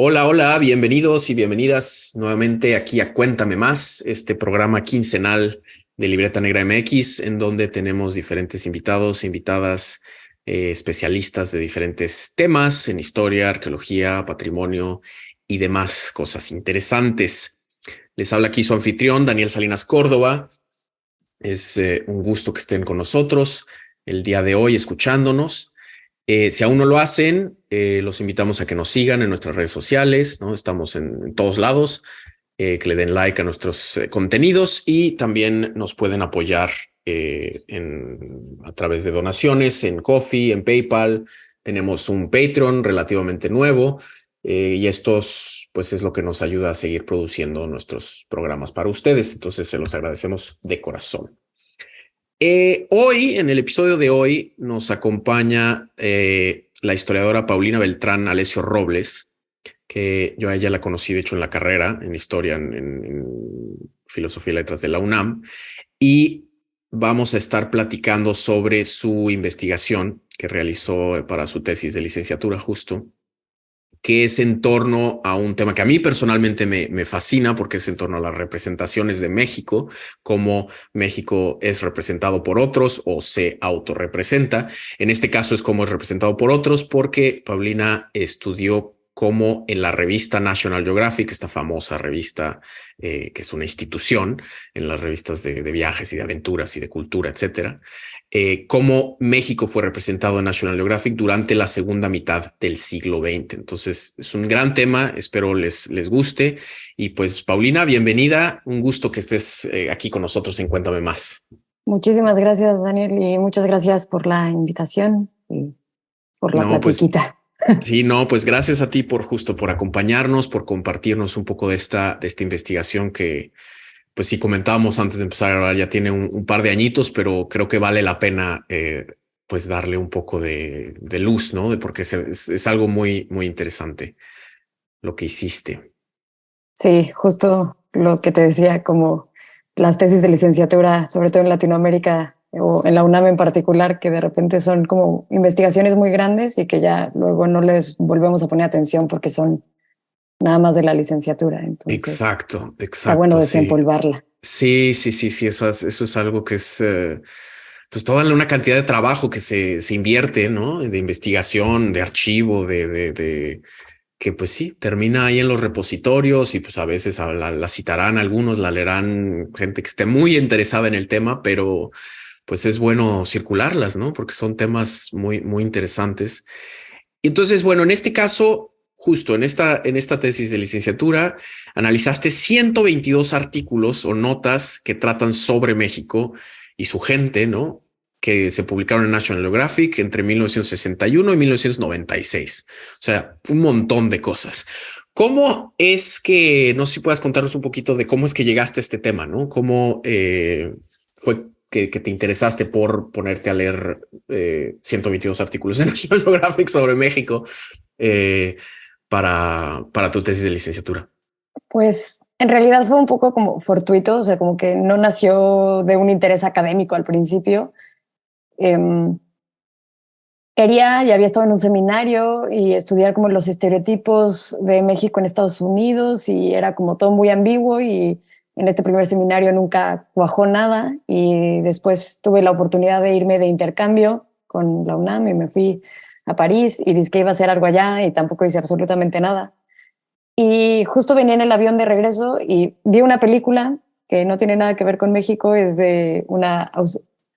Hola, hola, bienvenidos y bienvenidas nuevamente aquí a Cuéntame Más, este programa quincenal de Libreta Negra MX, en donde tenemos diferentes invitados, invitadas, especialistas de diferentes temas en historia, arqueología, patrimonio y demás cosas interesantes. Les habla aquí su anfitrión, Daniel Salinas Córdoba. Es un gusto que estén con nosotros el día de hoy escuchándonos. Si aún no lo hacen, los invitamos a que nos sigan en nuestras redes sociales, ¿no? Estamos en todos lados, que le den like a nuestros contenidos y también nos pueden apoyar a través de donaciones en Ko-fi, en PayPal. Tenemos un Patreon relativamente nuevo y estos pues es lo que nos ayuda a seguir produciendo nuestros programas para ustedes. Entonces se los agradecemos de corazón. Hoy, en el episodio de hoy, nos acompaña la historiadora Paulina Beltrán Alessio Robles, que yo a ella la conocí, de hecho, en la carrera, en historia, en filosofía y letras de la UNAM, y vamos a estar platicando sobre su investigación que realizó para su tesis de licenciatura justo, que es en torno a un tema que a mí personalmente me fascina porque es en torno a las representaciones de México, cómo México es representado por otros o se autorrepresenta. En este caso es cómo es representado por otros porque Paulina estudió cómo en la revista National Geographic, esta famosa revista que es una institución en las revistas de viajes y de aventuras y de cultura, etcétera, cómo México fue representado en National Geographic durante la segunda mitad del siglo XX. Entonces, es un gran tema, espero les guste. Y pues, Paulina, bienvenida, un gusto que estés aquí con nosotros en Cuéntame Más. Muchísimas gracias, Daniel, y muchas gracias por la invitación y por la No, pues platiquita. sí, no, pues gracias a ti por justo por acompañarnos, por compartirnos un poco de esta investigación que, pues sí comentábamos antes de empezar, ahora ya tiene un par de añitos, pero creo que vale la pena pues darle un poco de luz, ¿no? De porque es algo muy, muy interesante lo que hiciste. Sí, justo lo que te decía, como las tesis de licenciatura, sobre todo en Latinoamérica o en la UNAM en particular, que de repente son como investigaciones muy grandes y que ya luego no les volvemos a poner atención porque son nada más de la licenciatura. Entonces, Exacto, está bueno exacto, sí. desempolvarla. Sí, sí, sí, sí, eso es algo que es pues toda una cantidad de trabajo que se invierte, ¿no? De investigación, de archivo, de que pues sí, termina ahí en los repositorios y pues a veces la citarán algunos, la leerán gente que esté muy interesada en el tema, pero pues es bueno circularlas, ¿no? Porque son temas muy, muy interesantes. Y entonces, bueno, en este caso, justo en esta tesis de licenciatura, analizaste 122 artículos o notas que tratan sobre México y su gente, ¿no? Que se publicaron en National Geographic entre 1961 y 1996. O sea, un montón de cosas. ¿Cómo es que, no sé si puedas contarnos un poquito de cómo es que llegaste a este tema, ¿no? ¿Cómo fue que te interesaste por ponerte a leer 122 artículos de National Geographic sobre México eh, para tu tesis de licenciatura? Pues en realidad fue un poco como fortuito, o sea, como que no nació de un interés académico al principio. Em, Quería y había estado en un seminario y estudiar como los estereotipos de México en Estados Unidos y era como todo muy ambiguo y en este primer seminario nunca cuajó nada y después tuve la oportunidad de irme de intercambio con la UNAM y me fui a París y dije que iba a hacer algo allá y tampoco hice absolutamente nada. Y justo venía en el avión de regreso y vi una película que no tiene nada que ver con México, es de una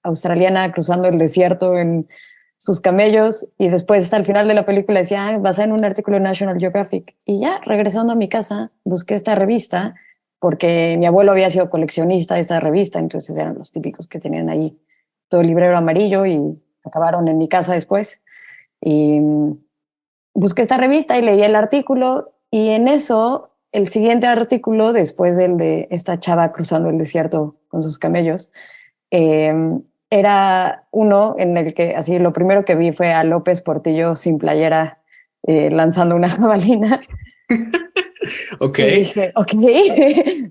australiana cruzando el desierto en sus camellos y después hasta el final de la película decía, basada en un artículo de National Geographic. Y ya regresando a mi casa busqué esta revista porque mi abuelo había sido coleccionista de esa revista, entonces eran los típicos que tenían ahí todo el librero amarillo y acabaron en mi casa después. Y busqué esta revista y leí el artículo y en eso, el siguiente artículo, después del de esta chava cruzando el desierto con sus camellos, eh, era uno en el que así lo primero que vi fue a López Portillo sin playera lanzando una jabalina Ok. y dije, ok,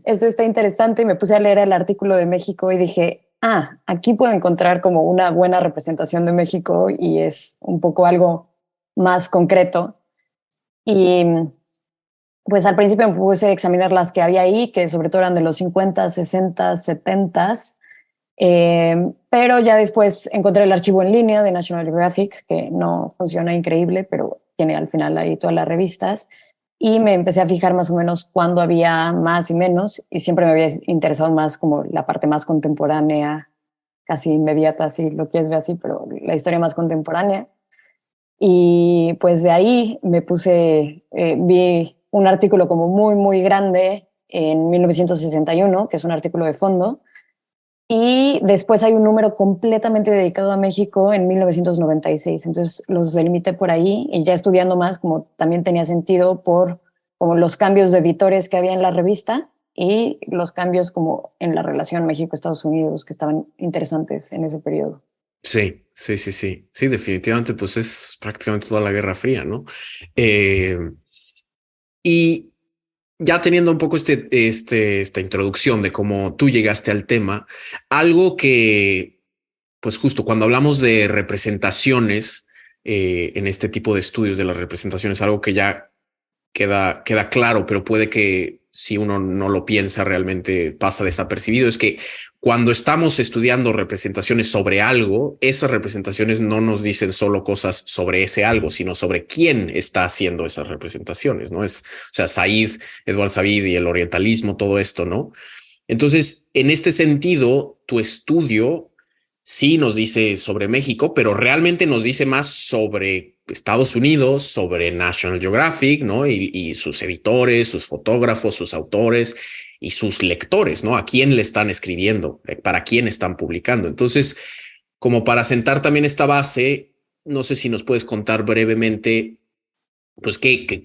eso está interesante y me puse a leer el artículo de México y dije, ah, aquí puedo encontrar como una buena representación de México y es un poco algo más concreto. Y pues al principio me puse a examinar las que había ahí, que sobre todo eran de los 50, 60, 70. Pero ya después encontré el archivo en línea de National Geographic, que no funciona increíble, pero tiene al final ahí todas las revistas. Y me empecé a fijar más o menos cuándo había más y menos, y siempre me había interesado más como la parte más contemporánea, casi inmediata, si lo quieres ver así, pero la historia más contemporánea. Y pues de ahí me puse, vi un artículo como muy, muy grande en 1961, que es un artículo de fondo, y después hay un número completamente dedicado a México en 1996. Entonces los delimité por ahí y ya estudiando más, como también tenía sentido por como los cambios de editores que había en la revista y los cambios como en la relación México-Estados Unidos que estaban interesantes en ese periodo. Sí, sí, sí, sí. Sí, definitivamente, pues es prácticamente toda la Guerra Fría, ¿no? Y ya teniendo un poco esta introducción de cómo tú llegaste al tema, algo que, pues justo cuando hablamos de representaciones en este tipo de estudios de las representaciones, algo que ya queda claro, pero puede que si uno no lo piensa realmente pasa desapercibido, es que cuando estamos estudiando representaciones sobre algo, esas representaciones no nos dicen solo cosas sobre ese algo, sino sobre quién está haciendo esas representaciones, ¿no? O sea, Edward Said y el orientalismo, todo esto, ¿no? Entonces, en este sentido, tu estudio sí nos dice sobre México, pero realmente nos dice más sobre Estados Unidos, sobre National Geographic, ¿no? Y sus editores, sus fotógrafos, sus autores y sus lectores, ¿no? A quién le están escribiendo, para quién están publicando. Entonces, como para sentar también esta base, no sé si nos puedes contar brevemente pues,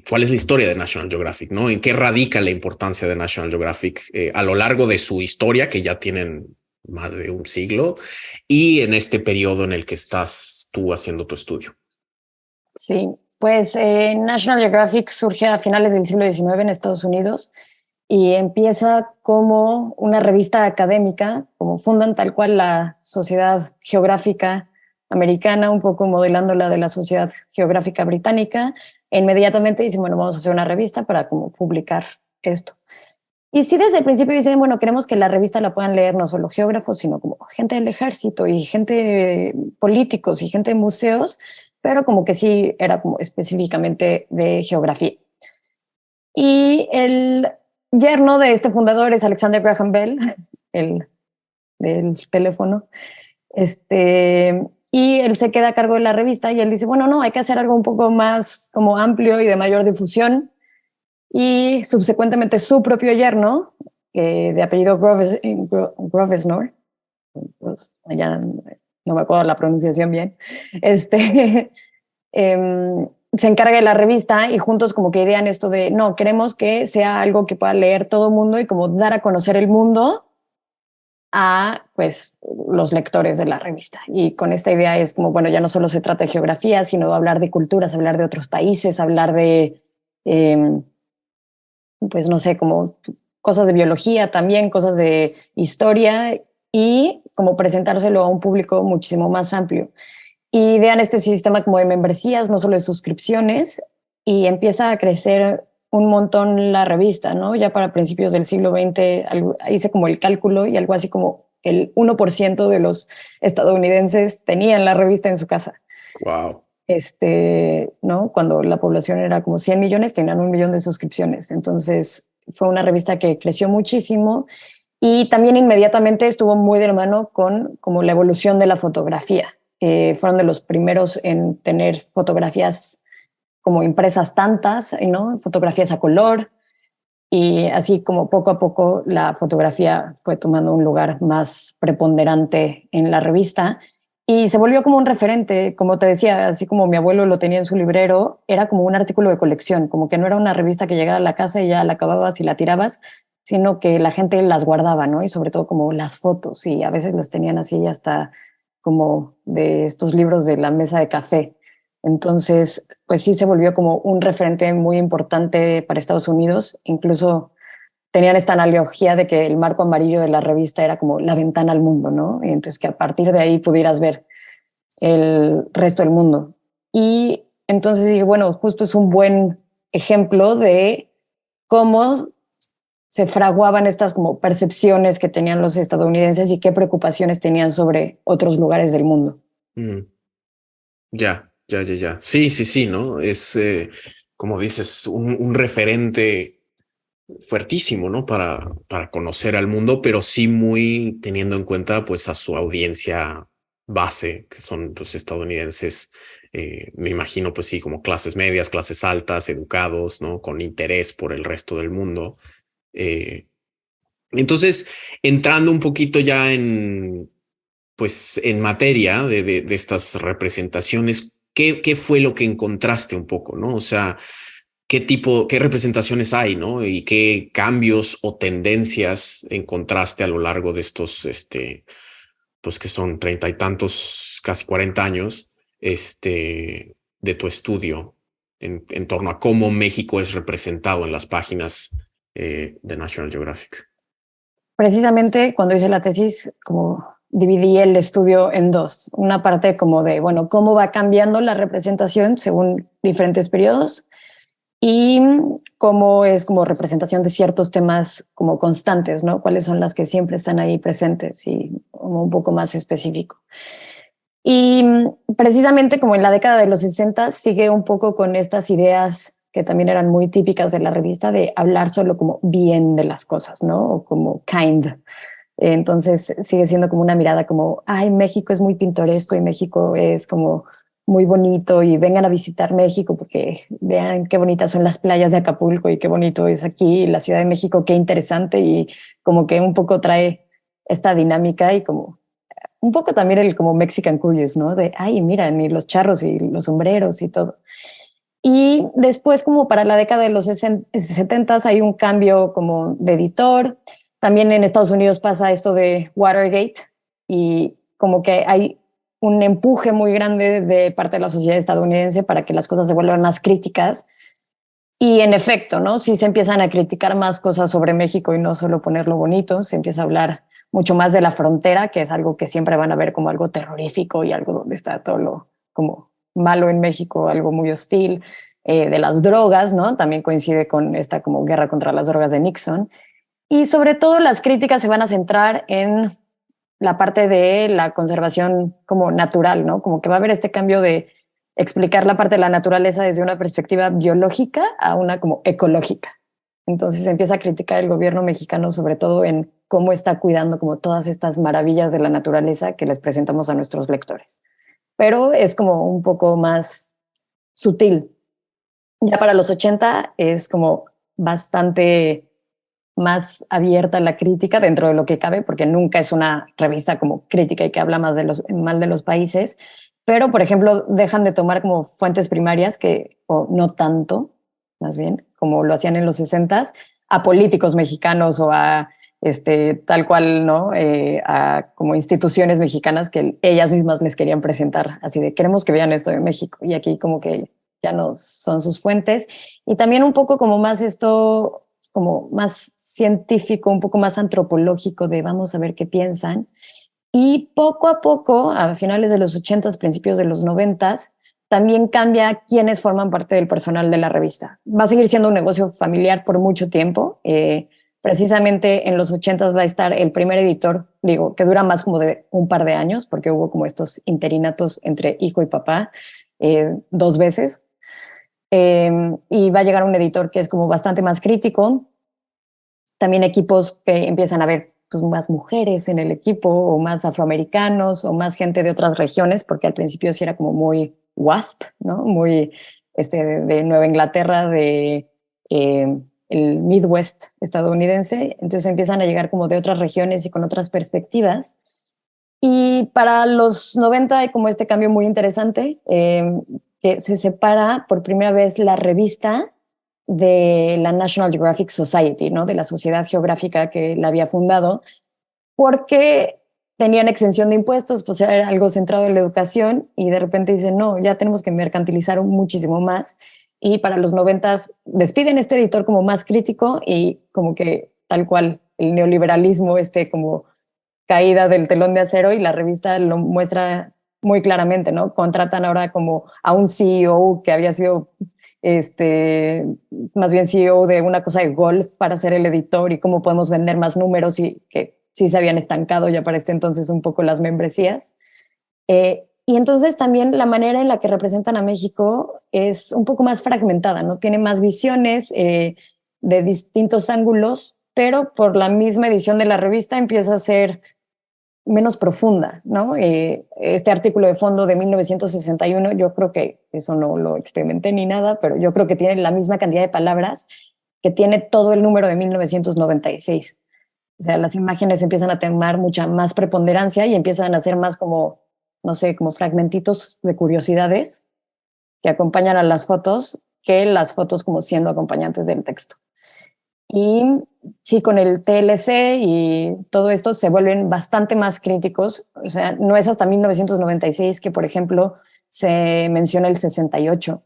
¿cuál es la historia de National Geographic? ¿No? ¿En qué radica la importancia de National Geographic a lo largo de su historia, que ya tienen más de un siglo, y en este periodo en el que estás tú haciendo tu estudio? Sí, pues National Geographic surge a finales del siglo XIX en Estados Unidos y empieza como una revista académica, como fundan tal cual la Sociedad Geográfica Americana, un poco modelando la de la Sociedad Geográfica Británica, e inmediatamente dicen, bueno, vamos a hacer una revista para como publicar esto. Y sí, desde el principio dicen, bueno, queremos que la revista la puedan leer no solo geógrafos, sino como gente del ejército y gente políticos y gente de museos, pero como que sí era como específicamente de geografía. Y el yerno de este fundador es Alexander Graham Bell, el del teléfono. Y él se queda a cargo de la revista y él dice, bueno, no, hay que hacer algo un poco más como amplio y de mayor difusión. Y subsecuentemente su propio yerno, de apellido Grovesnor, pues, ya no me acuerdo la pronunciación bien, se encarga de la revista y juntos como que idean esto de, no, queremos que sea algo que pueda leer todo el mundo y como dar a conocer el mundo a pues los lectores de la revista. Y con esta idea es como, bueno, ya no solo se trata de geografía, sino de hablar de culturas, hablar de otros países, hablar de, pues no sé, como cosas de biología también, cosas de historia y como presentárselo a un público muchísimo más amplio. Y idean este sistema como de membresías, no solo de suscripciones, y empieza a crecer un montón la revista, ¿no? Ya para principios del siglo XX hice como el cálculo y algo así como el 1% de los estadounidenses tenían la revista en su casa. Wow. ¿No? Cuando la población era como 100 millones, tenían 1 millón de suscripciones. Entonces fue una revista que creció muchísimo y también inmediatamente estuvo muy de la mano con como la evolución de la fotografía. Fueron de los primeros en tener fotografías como impresas tantas, ¿no? Fotografías a color, y así como poco a poco la fotografía fue tomando un lugar más preponderante en la revista y se volvió como un referente, como te decía, así como mi abuelo lo tenía en su librero, era como un artículo de colección, como que no era una revista que llegara a la casa y ya la acababas y la tirabas, sino que la gente las guardaba, ¿no? Y sobre todo como las fotos y a veces las tenían así hasta como de estos libros de la mesa de café. Entonces, pues sí se volvió como un referente muy importante para Estados Unidos. Incluso tenían esta analogía de que el marco amarillo de la revista era como la ventana al mundo, ¿no? Y entonces que a partir de ahí pudieras ver el resto del mundo. Y entonces dije, bueno, justo es un buen ejemplo de cómo se fraguaban estas como percepciones que tenían los estadounidenses y qué preocupaciones tenían sobre otros lugares del mundo. Mm, ya, ya, ya, ya. Sí, sí, sí, ¿no? Es, como dices, un referente fuertísimo, ¿no? Para conocer al mundo, pero sí muy teniendo en cuenta, pues, a su audiencia base, que son, pues, estadounidenses, me imagino, pues sí, como clases medias, clases altas, educados, ¿no? Con interés por el resto del mundo. Eh, entonces, entrando un poquito ya en, pues, en materia de estas representaciones, ¿qué fue lo que encontraste un poco, ¿no? O sea, qué representaciones hay, ¿no? Y qué cambios o tendencias encontraste a lo largo de estos, pues que son 30 y tantos, casi 40 años, de tu estudio en torno a cómo México es representado en las páginas de National Geographic. Precisamente cuando hice la tesis, como dividí el estudio en dos. Una parte como de, bueno, cómo va cambiando la representación según diferentes periodos y cómo es como representación de ciertos temas como constantes, ¿no? Cuáles son las que siempre están ahí presentes y como un poco más específico. Y precisamente como en la década de los 60 sigue un poco con estas ideas que también eran muy típicas de la revista de hablar solo como bien de las cosas, ¿no? O como kind. Entonces sigue siendo como una mirada como, ay, México es muy pintoresco y México es como muy bonito y vengan a visitar México porque vean qué bonitas son las playas de Acapulco y qué bonito es aquí la Ciudad de México, qué interesante y como que un poco trae esta dinámica y como un poco también el como Mexican Curious, ¿no? De, ay, miran, y los charros y los sombreros y todo. Y después, como para la década de los 70 hay un cambio como de editor. También en Estados Unidos pasa esto de Watergate y como que hay un empuje muy grande de parte de la sociedad estadounidense para que las cosas se vuelvan más críticas. Y en efecto, ¿no? Sí se empiezan a criticar más cosas sobre México y no solo ponerlo bonito, se empieza a hablar mucho más de la frontera, que es algo que siempre van a ver como algo terrorífico y algo donde está todo lo como malo en México, algo muy hostil, de las drogas, ¿no? También coincide con esta como guerra contra las drogas de Nixon. Y sobre todo las críticas se van a centrar en la parte de la conservación como natural, ¿no? Como que va a haber este cambio de explicar la parte de la naturaleza desde una perspectiva biológica a una como ecológica. Entonces se empieza a criticar el gobierno mexicano sobre todo en cómo está cuidando como todas estas maravillas de la naturaleza que les presentamos a nuestros lectores. Pero es como un poco más sutil. Ya para los 80 es como bastante más abierta a la crítica dentro de lo que cabe, porque nunca es una revista como crítica y que habla más de mal de los países, pero por ejemplo dejan de tomar como fuentes primarias que, o no tanto, más bien, como lo hacían en los 60 a políticos mexicanos o a tal cual, ¿no? A como instituciones mexicanas que ellas mismas les querían presentar, así de queremos que vean esto de México y aquí como que ya no son sus fuentes y también un poco como más esto, como más científico, un poco más antropológico de vamos a ver qué piensan. Y poco a poco, a finales de los 80s, principios de los 90s, también cambia quiénes forman parte del personal de la revista. Va a seguir siendo un negocio familiar por mucho tiempo. Precisamente en los 80s va a estar el primer editor, digo, que dura más como de un par de años, porque hubo como estos interinatos entre hijo y papá dos veces. Y va a llegar un editor que es como bastante más crítico, también equipos que empiezan a ver pues, más mujeres en el equipo o más afroamericanos o más gente de otras regiones, porque al principio sí era como muy WASP, ¿no? Muy de Nueva Inglaterra, de el Midwest estadounidense. Entonces empiezan a llegar como de otras regiones y con otras perspectivas. Y para los 90 hay como este cambio muy interesante, que se separa por primera vez la revista de la National Geographic Society, ¿no? De la sociedad geográfica que la había fundado, porque tenían exención de impuestos, pues era algo centrado en la educación y de repente dicen, no, ya tenemos que mercantilizar muchísimo más. Y para los 90 despiden este editor como más crítico y como que tal cual el neoliberalismo, como caída del telón de acero y la revista lo muestra muy claramente, ¿no? Contratan ahora como a un CEO que había sido más bien CEO de una cosa de golf para ser el editor y cómo podemos vender más números y que sí se habían estancado ya para este entonces un poco las membresías. Y entonces también la manera en la que representan a México es un poco más fragmentada, ¿no? Tiene más visiones de distintos ángulos, pero por la misma edición de la revista empieza a ser menos profunda, ¿no? Este artículo de fondo de 1961, yo creo que eso no lo experimenté ni nada, pero yo creo que tiene la misma cantidad de palabras que tiene todo el número de 1996. O sea, las imágenes empiezan a tomar mucha más preponderancia y empiezan a ser más como, no sé, como fragmentitos de curiosidades que acompañan a las fotos que las fotos como siendo acompañantes del texto. Y sí, con el TLC y todo esto se vuelven bastante más críticos. O sea, no es hasta 1996 que, por ejemplo, se menciona el 68,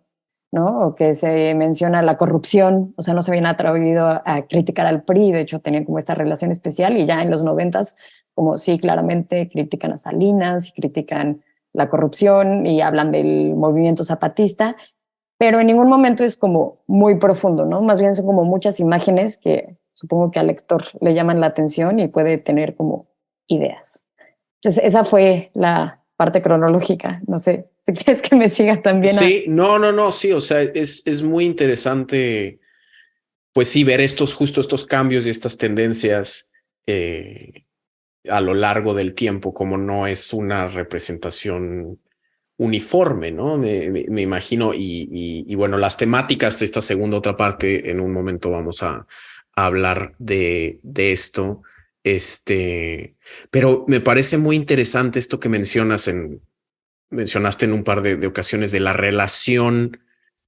¿no? O que se menciona la corrupción. O sea, no se habían atrevido a criticar al PRI. De hecho, tenían como esta relación especial y ya en los 90s, como sí, claramente critican a Salinas y critican la corrupción y hablan del movimiento zapatista, pero en ningún momento es como muy profundo, ¿no? Más bien son como muchas imágenes que supongo que al lector le llaman la atención y puede tener como ideas. Entonces, esa fue la parte cronológica. No sé si quieres que me siga también. Sí, no, sí, o sea, es muy interesante, pues sí, ver justo estos cambios y estas tendencias a lo largo del tiempo, como no es una representación uniforme, ¿no? Me imagino, y bueno, las temáticas de esta segunda otra parte, en un momento vamos a hablar de esto, pero me parece muy interesante esto que mencionaste en un par de ocasiones de la relación,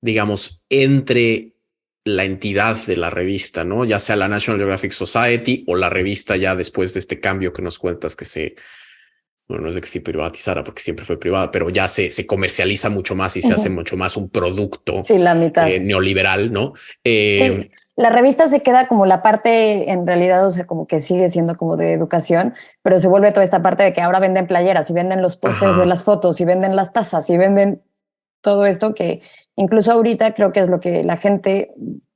digamos, entre la entidad de la revista, ¿no? Ya sea la National Geographic Society o la revista ya después de este cambio que nos cuentas bueno, no es de que se privatizara porque siempre fue privada, pero ya se comercializa mucho más y se hace mucho más un producto sí, la mitad. Neoliberal, ¿no? Sí, la revista se queda como la parte, en realidad, o sea, como que sigue siendo como de educación, pero se vuelve toda esta parte de que ahora venden playeras y venden los pósters de Ajá. las fotos y venden las tazas y venden todo esto que incluso ahorita creo que es lo que la gente,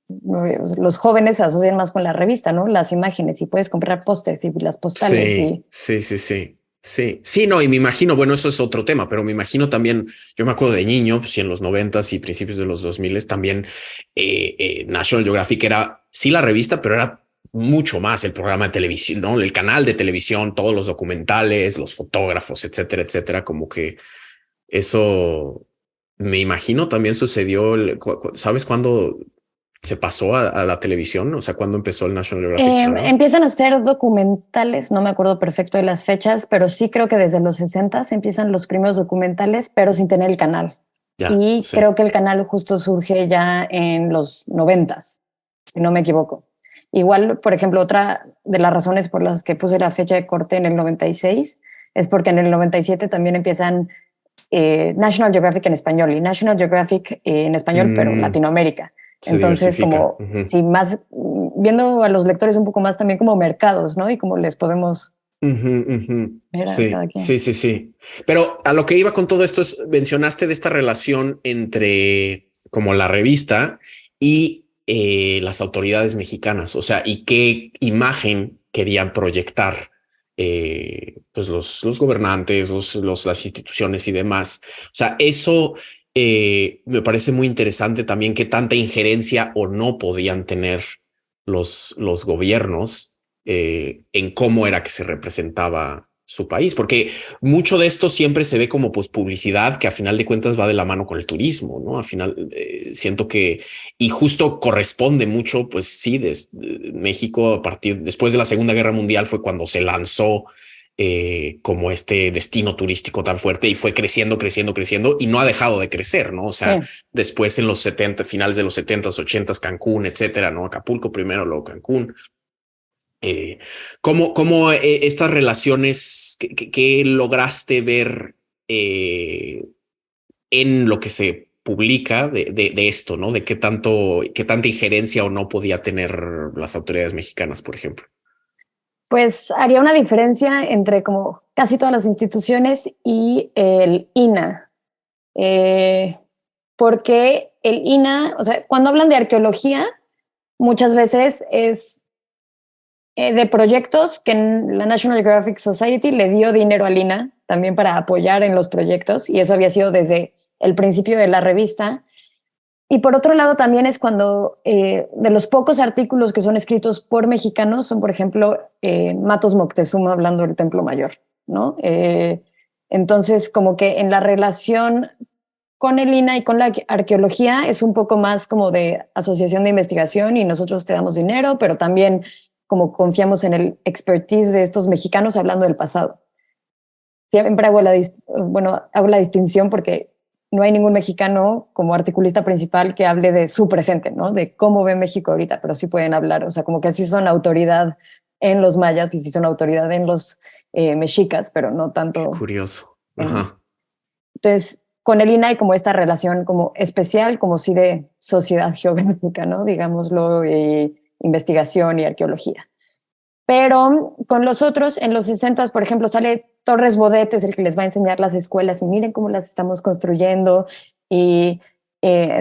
los jóvenes se asocian más con la revista, ¿no? Las imágenes y puedes comprar pósters y las postales Sí, y... sí, sí, sí. Sí, sí, no, y me imagino, bueno, eso es otro tema, pero me imagino también, yo me acuerdo de niño, pues, y en los noventas y principios de los 2000 también National Geographic era, sí, la revista, pero era mucho más el programa de televisión, ¿no? El canal de televisión, todos los documentales, los fotógrafos, etcétera, etcétera, como que eso, me imagino también sucedió, ¿sabes cuándo se pasó a la televisión? O sea, ¿cuándo empezó el National Geographic Channel? Empiezan a hacer documentales, no me acuerdo perfecto de las fechas, pero sí creo que desde los 60 empiezan los primeros documentales, pero sin tener el canal. Ya, Y sí. creo que el canal justo surge ya en los 90, si no me equivoco. Igual, por ejemplo, otra de las razones por las que puse la fecha de corte en el 96 es porque en el 97 también empiezan National Geographic en español y National Geographic en español, pero Mm, Latinoamérica. se Entonces, diversifica. como si más viendo a los lectores un poco más también como mercados, ¿no? Y cómo les podemos ver a Sí, cada quien. sí, sí, sí. Pero a lo que iba con todo esto es, mencionaste de esta relación entre como la revista y las autoridades mexicanas, o sea, y qué imagen querían proyectar pues los gobernantes, las instituciones y demás. O sea, eso me parece muy interesante también qué tanta injerencia o no podían tener los gobiernos en cómo era que se representaba su país, porque mucho de esto siempre se ve como pues publicidad que a final de cuentas va de la mano con el turismo, ¿no? Al final siento que y justo corresponde mucho, pues sí, México a partir después de la Segunda Guerra Mundial fue cuando se lanzó como este destino turístico tan fuerte y fue creciendo, creciendo, creciendo y no ha dejado de crecer, ¿no? O sea, Sí. después en los 70, finales de los 70s, 80s, Cancún, etcétera, ¿no? Acapulco primero, luego Cancún. Eh, ¿Cómo estas relaciones que lograste ver en lo que se publica de esto, ¿no? De qué tanta injerencia o no podía tener las autoridades mexicanas, por ejemplo. Pues haría una diferencia entre como casi todas las instituciones y el INAH. porque el INAH, o sea, cuando hablan de arqueología, muchas veces es de proyectos que la National Geographic Society le dio dinero al INAH también para apoyar en los proyectos, y eso había sido desde el principio de la revista. Y por otro lado también es cuando de los pocos artículos que son escritos por mexicanos son, por ejemplo, Matos Moctezuma hablando del Templo Mayor, ¿no? Entonces, como que en la relación con el INAH y con la arqueología es un poco más como de asociación de investigación y nosotros te damos dinero, pero también como confiamos en el expertise de estos mexicanos hablando del pasado. Siempre hago la distinción porque no hay ningún mexicano como articulista principal que hable de su presente, ¿no? De cómo ve México ahorita, pero sí pueden hablar, o sea, como que sí son autoridad en los mayas y sí son autoridad en los mexicas, pero no tanto. Qué curioso. Ajá. Entonces, con el INAH hay como esta relación como especial, como sí de sociedad geográfica, ¿no? Digámoslo, investigación y arqueología. Pero con los otros, en los 60, por ejemplo, sale Torres Bodet, es el que les va a enseñar las escuelas y miren cómo las estamos construyendo, y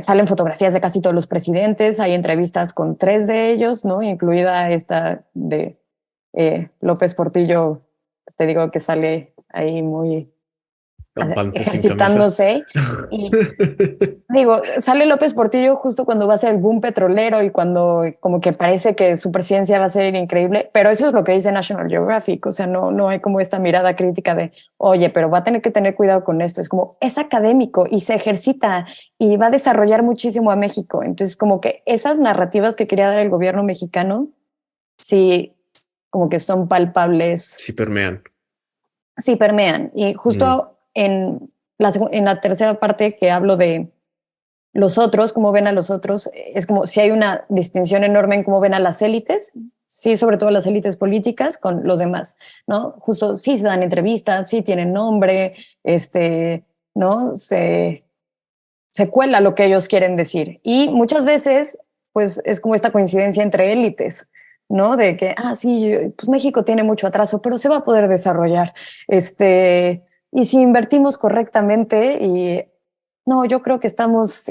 salen fotografías de casi todos los presidentes, hay entrevistas con 3 de ellos, ¿no? Incluida esta de López Portillo, te digo que sale ahí muy ejercitándose. Y digo, sale López Portillo justo cuando va a ser el boom petrolero y cuando como que parece que su presidencia va a ser increíble, pero eso es lo que dice National Geographic, o sea, no hay como esta mirada crítica de, oye, pero va a tener que tener cuidado con esto. Es como, es académico y se ejercita y va a desarrollar muchísimo a México. Entonces, como que esas narrativas que quería dar el gobierno mexicano, sí, como que son palpables. Sí permean. Sí permean. Y justo en la tercera parte que hablo de los otros, cómo ven a los otros, es como si hay una distinción enorme en cómo ven a las élites, sí, sobre todo las élites políticas con los demás, ¿no? Justo sí se dan entrevistas, sí tienen nombre, ¿no? Se cuela lo que ellos quieren decir. Y muchas veces, pues es como esta coincidencia entre élites, ¿no? De que, sí, pues México tiene mucho atraso, pero se va a poder desarrollar. Y si invertimos correctamente y no, yo creo que estamos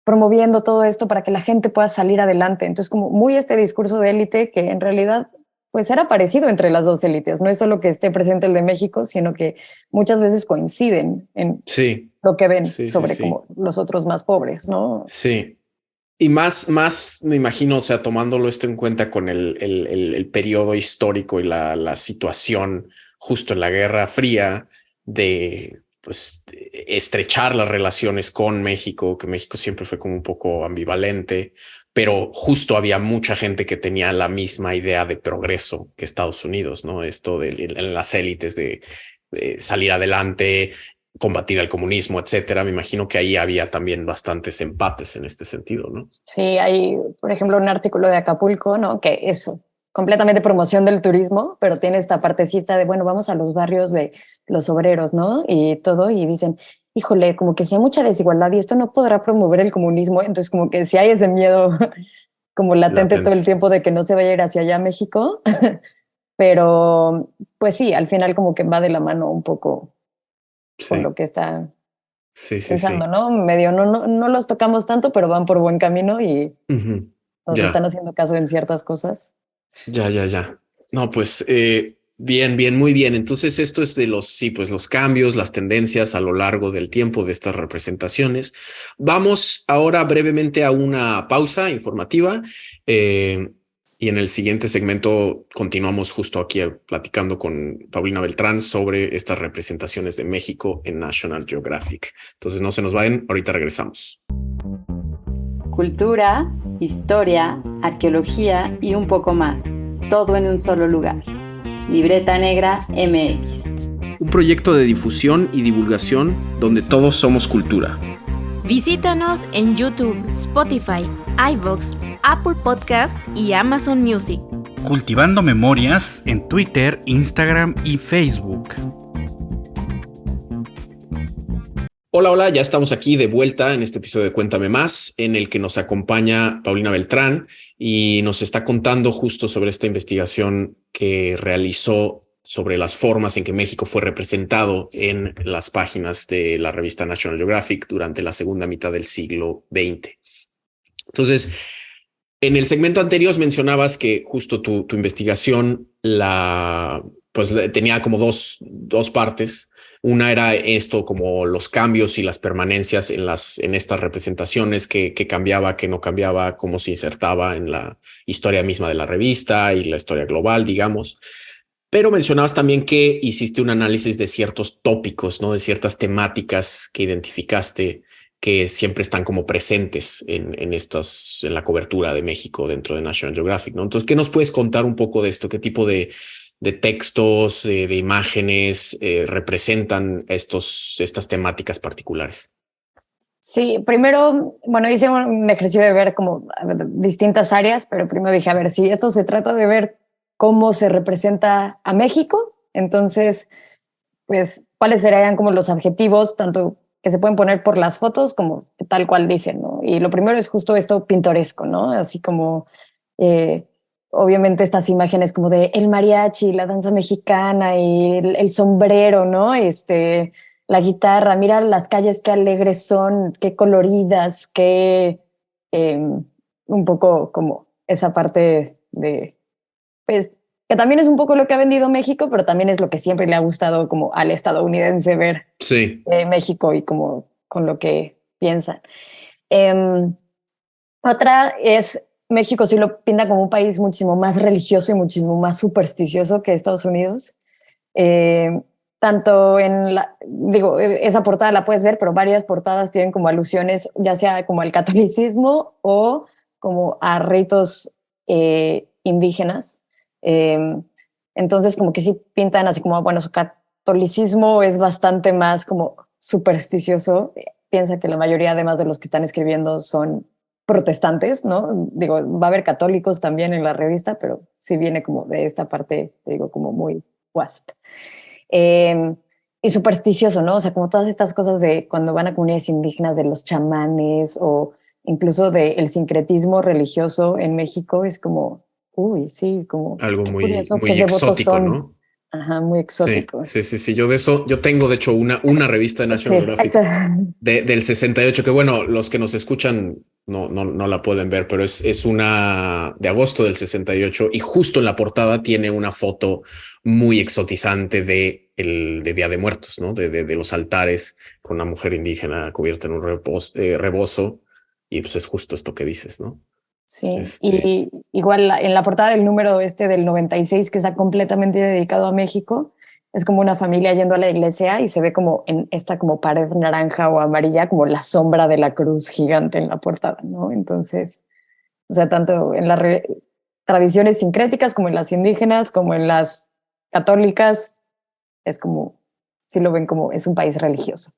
promoviendo todo esto para que la gente pueda salir adelante. Entonces, como muy este discurso de élite que en realidad pues era parecido entre las dos élites. No es solo que esté presente el de México, sino que muchas veces coinciden en lo que ven sobre como los otros más pobres, ¿no? Sí. Y más me imagino, o sea, tomándolo esto en cuenta con el periodo histórico y la situación justo en la Guerra Fría de pues estrechar las relaciones con México, que México siempre fue como un poco ambivalente, pero justo había mucha gente que tenía la misma idea de progreso que Estados Unidos, ¿no? Esto de las élites de salir adelante, combatir el comunismo, etcétera. Me imagino que ahí había también bastantes empates en este sentido, ¿no? Sí, hay, por ejemplo, un artículo de Acapulco, ¿no? Que es completamente promoción del turismo, pero tiene esta partecita de, bueno, vamos a los barrios de los obreros, ¿no? Y todo, y dicen, híjole, como que si hay mucha desigualdad y esto no podrá promover el comunismo. Entonces, como que si hay ese miedo como latente todo el tiempo de que no se vaya a ir hacia allá a México, pero pues sí, al final como que va de la mano un poco con lo que está pensando, ¿no? Medio no los tocamos tanto, pero van por buen camino y nos están haciendo caso en ciertas cosas. Ya. No, pues bien, muy bien. Entonces esto es de los cambios, las tendencias a lo largo del tiempo de estas representaciones. Vamos ahora brevemente a una pausa informativa y en el siguiente segmento continuamos justo aquí platicando con Paulina Beltrán sobre estas representaciones de México en National Geographic. Entonces no se nos vayan, ahorita regresamos. Cultura, historia, arqueología y un poco más. Todo en un solo lugar. Libreta Negra MX. Un proyecto de difusión y divulgación donde todos somos cultura. Visítanos en YouTube, Spotify, iVoox, Apple Podcast y Amazon Music. Cultivando Memorias en Twitter, Instagram y Facebook. Hola, ya estamos aquí de vuelta en este episodio de Cuéntame Más, en el que nos acompaña Paulina Beltrán y nos está contando justo sobre esta investigación que realizó sobre las formas en que México fue representado en las páginas de la revista National Geographic durante la segunda mitad del siglo XX. Entonces, en el segmento anterior mencionabas que justo tu investigación tenía como dos partes. Una era esto, como los cambios y las permanencias en estas representaciones, que cambiaba, que no cambiaba, cómo se insertaba en la historia misma de la revista y la historia global, digamos. Pero mencionabas también que hiciste un análisis de ciertos tópicos, ¿no? De ciertas temáticas que identificaste que siempre están como presentes en la cobertura de México dentro de National Geographic, ¿no? Entonces, ¿qué nos puedes contar un poco de esto? ¿Qué tipo de textos, de imágenes representan estas temáticas particulares? Sí, primero, bueno, hice un ejercicio de ver como distintas áreas, pero primero dije, a ver, si esto se trata de ver cómo se representa a México, entonces, pues, ¿cuáles serían como los adjetivos, tanto que se pueden poner por las fotos como tal cual dicen, ¿no? Y lo primero es justo esto pintoresco, ¿no? Así como, obviamente estas imágenes como de el mariachi, la danza mexicana y el sombrero, ¿no? La guitarra, mira las calles qué alegres son, qué coloridas, un poco como esa parte de, pues, que también es un poco lo que ha vendido México, pero también es lo que siempre le ha gustado como al estadounidense ver México y como con lo que piensan. Otra es, México sí lo pinta como un país muchísimo más religioso y muchísimo más supersticioso que Estados Unidos. Tanto esa portada la puedes ver, pero varias portadas tienen como alusiones, ya sea como al catolicismo o como a ritos indígenas. Entonces como que sí pintan así como, bueno, su catolicismo es bastante más como supersticioso. Piensa que la mayoría, además de los que están escribiendo, son protestantes, ¿no? Digo, va a haber católicos también en la revista, pero sí viene como de esta parte, digo, como muy WASP. Y supersticioso, ¿no? O sea, como todas estas cosas de cuando van a comunidades indígenas, de los chamanes o incluso del sincretismo religioso en México, es como, uy, sí, como algo muy qué exótico, son. ¿no? Ajá, muy exótico. Sí. Yo tengo de hecho una revista de National Geographic del 68, que bueno, los que nos escuchan no la pueden ver, pero es una de agosto del 68 y justo en la portada tiene una foto muy exotizante de Día de Muertos, ¿no? De los altares con una mujer indígena cubierta en un rebozo, y pues es justo esto que dices, ¿no? Sí, y igual en la portada del número del 96, que está completamente dedicado a México, es como una familia yendo a la iglesia y se ve como en esta como pared naranja o amarilla, como la sombra de la cruz gigante en la portada, ¿no? Entonces, o sea, tanto en las tradiciones sincréticas como en las indígenas, como en las católicas, es como, sí lo ven como es un país religioso.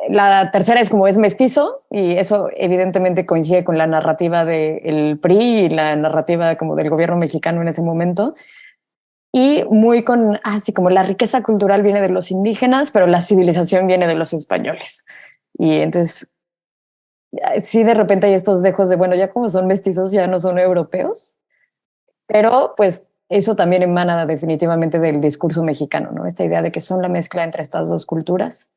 La tercera es como es mestizo, y eso evidentemente coincide con la narrativa del PRI y la narrativa como del gobierno mexicano en ese momento, y muy con así como la riqueza cultural viene de los indígenas, pero la civilización viene de los españoles. Y entonces sí, de repente hay estos dejos de, bueno, ya como son mestizos ya no son europeos, pero pues eso también emana definitivamente del discurso mexicano, ¿no? Esta idea de que son la mezcla entre estas dos culturas.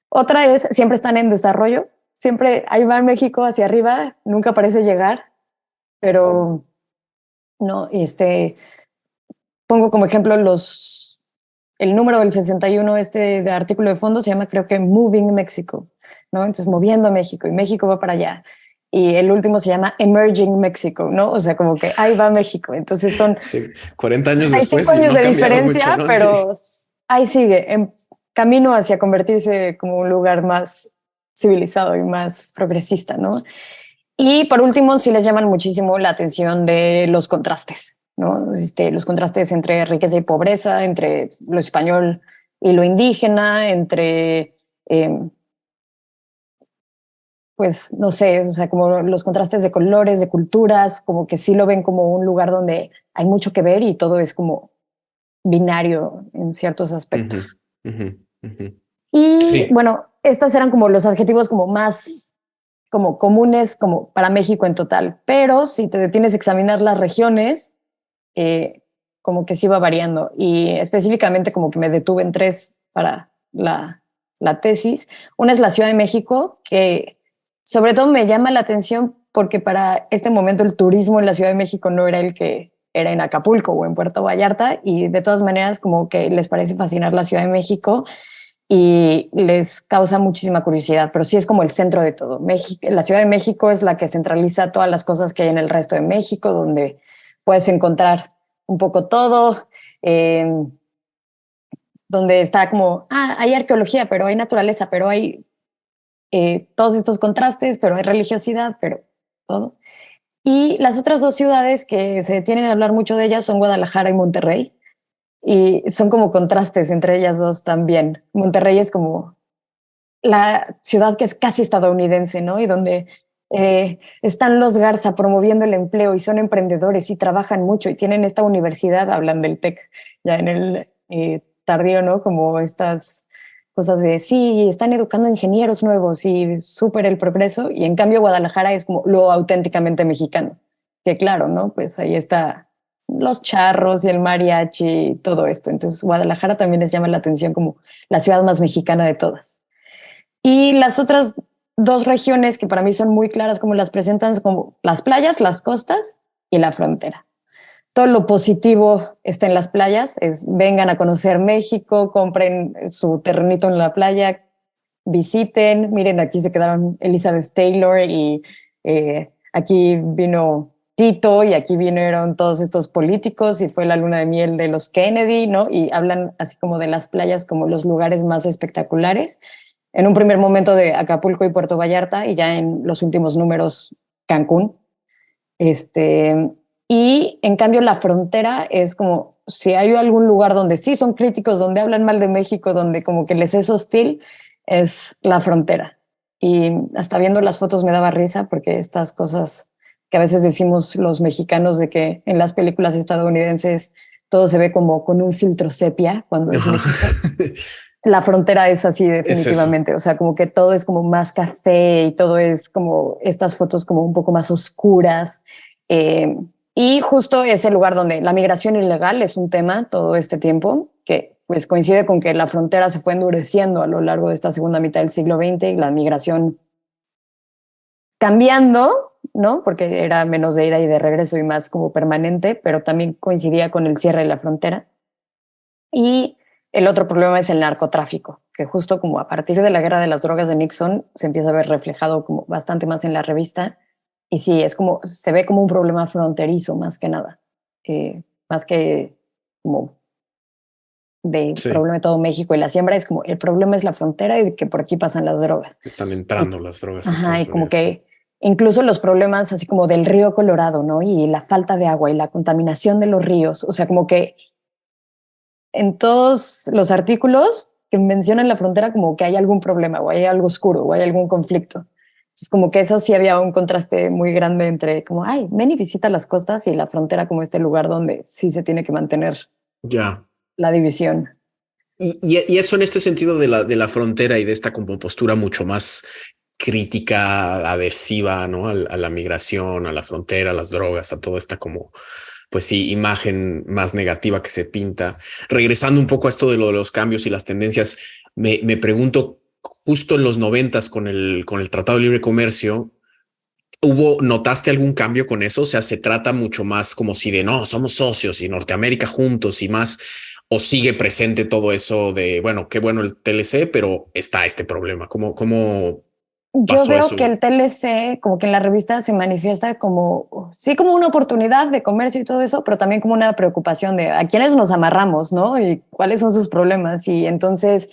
Otra es, siempre están en desarrollo, siempre ahí va México hacia arriba, nunca parece llegar, pero no, pongo como ejemplo el número del 61 de artículo de fondo se llama, creo que Moving Mexico, ¿no? Entonces moviendo México, y México va para allá. Y el último se llama Emerging Mexico, ¿no? O sea, como que ahí va México. Entonces son 40 años después. 5 años de diferencia, mucho, ¿no? Pero ahí sigue, en camino hacia convertirse como un lugar más civilizado y más progresista, ¿no? Y por último, sí les llaman muchísimo la atención de los contrastes, ¿no? Los contrastes entre riqueza y pobreza, entre lo español y lo indígena, entre... pues no sé, o sea, como los contrastes de colores, de culturas, como que sí lo ven como un lugar donde hay mucho que ver y todo es como binario en ciertos aspectos. Y bueno, estos eran como los adjetivos como más como comunes como para México en total, pero si te detienes a examinar las regiones, como que sí va variando y específicamente como que me detuve en 3 para la tesis. Una es la Ciudad de México, que sobre todo me llama la atención porque para este momento el turismo en la Ciudad de México no era el que era en Acapulco o en Puerto Vallarta, y de todas maneras como que les parece fascinar la Ciudad de México y les causa muchísima curiosidad, pero sí es como el centro de todo. La Ciudad de México es la que centraliza todas las cosas que hay en el resto de México, donde puedes encontrar un poco todo, donde está como, hay arqueología, pero hay naturaleza, pero hay todos estos contrastes, pero hay religiosidad, pero todo. Y las otras 2 ciudades que se tienen a hablar mucho de ellas son Guadalajara y Monterrey, y son como contrastes entre ellas 2 también. Monterrey es como la ciudad que es casi estadounidense, ¿no? Y donde están los Garza promoviendo el empleo y son emprendedores y trabajan mucho y tienen esta universidad, hablan del TEC ya en el tardío, ¿no? Como estas cosas de sí, están educando ingenieros nuevos y súper el progreso. Y en cambio Guadalajara es como lo auténticamente mexicano, que claro, ¿no? Pues ahí está los charros y el mariachi y todo esto. Entonces Guadalajara también les llama la atención como la ciudad más mexicana de todas. Y las otras 2 regiones que para mí son muy claras como las presentan son como las playas, las costas y la frontera. Todo lo positivo está en las playas, vengan a conocer México, compren su terrenito en la playa, visiten, miren, aquí se quedaron Elizabeth Taylor y aquí vino Tito y aquí vinieron todos estos políticos y fue la luna de miel de los Kennedy, ¿no? Y hablan así como de las playas como los lugares más espectaculares. En un primer momento de Acapulco y Puerto Vallarta y ya en los últimos números Cancún. Y en cambio la frontera es como si hay algún lugar donde sí son críticos, donde hablan mal de México, donde como que les es hostil, es la frontera. Y hasta viendo las fotos me daba risa porque estas cosas que a veces decimos los mexicanos de que en las películas estadounidenses todo se ve como con un filtro sepia cuando es México. La frontera es así definitivamente, o sea, como que todo es como más café y todo es como estas fotos como un poco más oscuras. Y justo es el lugar donde la migración ilegal es un tema todo este tiempo, que pues coincide con que la frontera se fue endureciendo a lo largo de esta segunda mitad del siglo XX y la migración cambiando, ¿no? Porque era menos de ida y de regreso y más como permanente, pero también coincidía con el cierre de la frontera. Y el otro problema es el narcotráfico, que justo como a partir de la guerra de las drogas de Nixon se empieza a ver reflejado como bastante más en la revista. Y sí, es como, se ve como un problema fronterizo más que nada, más que como de problema de todo México. Y la siembra es como, el problema es la frontera y que por aquí pasan las drogas. Están entrando las drogas. Ajá, y como que incluso los problemas así como del río Colorado, ¿no? Y la falta de agua y la contaminación de los ríos. O sea, como que en todos los artículos que mencionan la frontera como que hay algún problema o hay algo oscuro o hay algún conflicto. Entonces como que eso sí había un contraste muy grande entre como, ven y visita las costas y la frontera como este lugar donde sí se tiene que mantener la división. Y eso en este sentido de la frontera y de esta como postura mucho más crítica, aversiva, ¿no? A la migración, a la frontera, a las drogas, a toda esta como, pues sí, imagen más negativa que se pinta. Regresando un poco a esto de los cambios y las tendencias, me pregunto, justo en los 90s con el Tratado de Libre Comercio, ¿notaste algún cambio con eso? O sea, se trata mucho más como si de no, somos socios y Norteamérica juntos y más, o sigue presente todo eso de, bueno, qué bueno el TLC, pero está este problema. ¿Cómo yo veo eso? Que el TLC, como que en la revista se manifiesta como, sí, como una oportunidad de comercio y todo eso, pero también como una preocupación de a quiénes nos amarramos, ¿no? Y cuáles son sus problemas. Y entonces,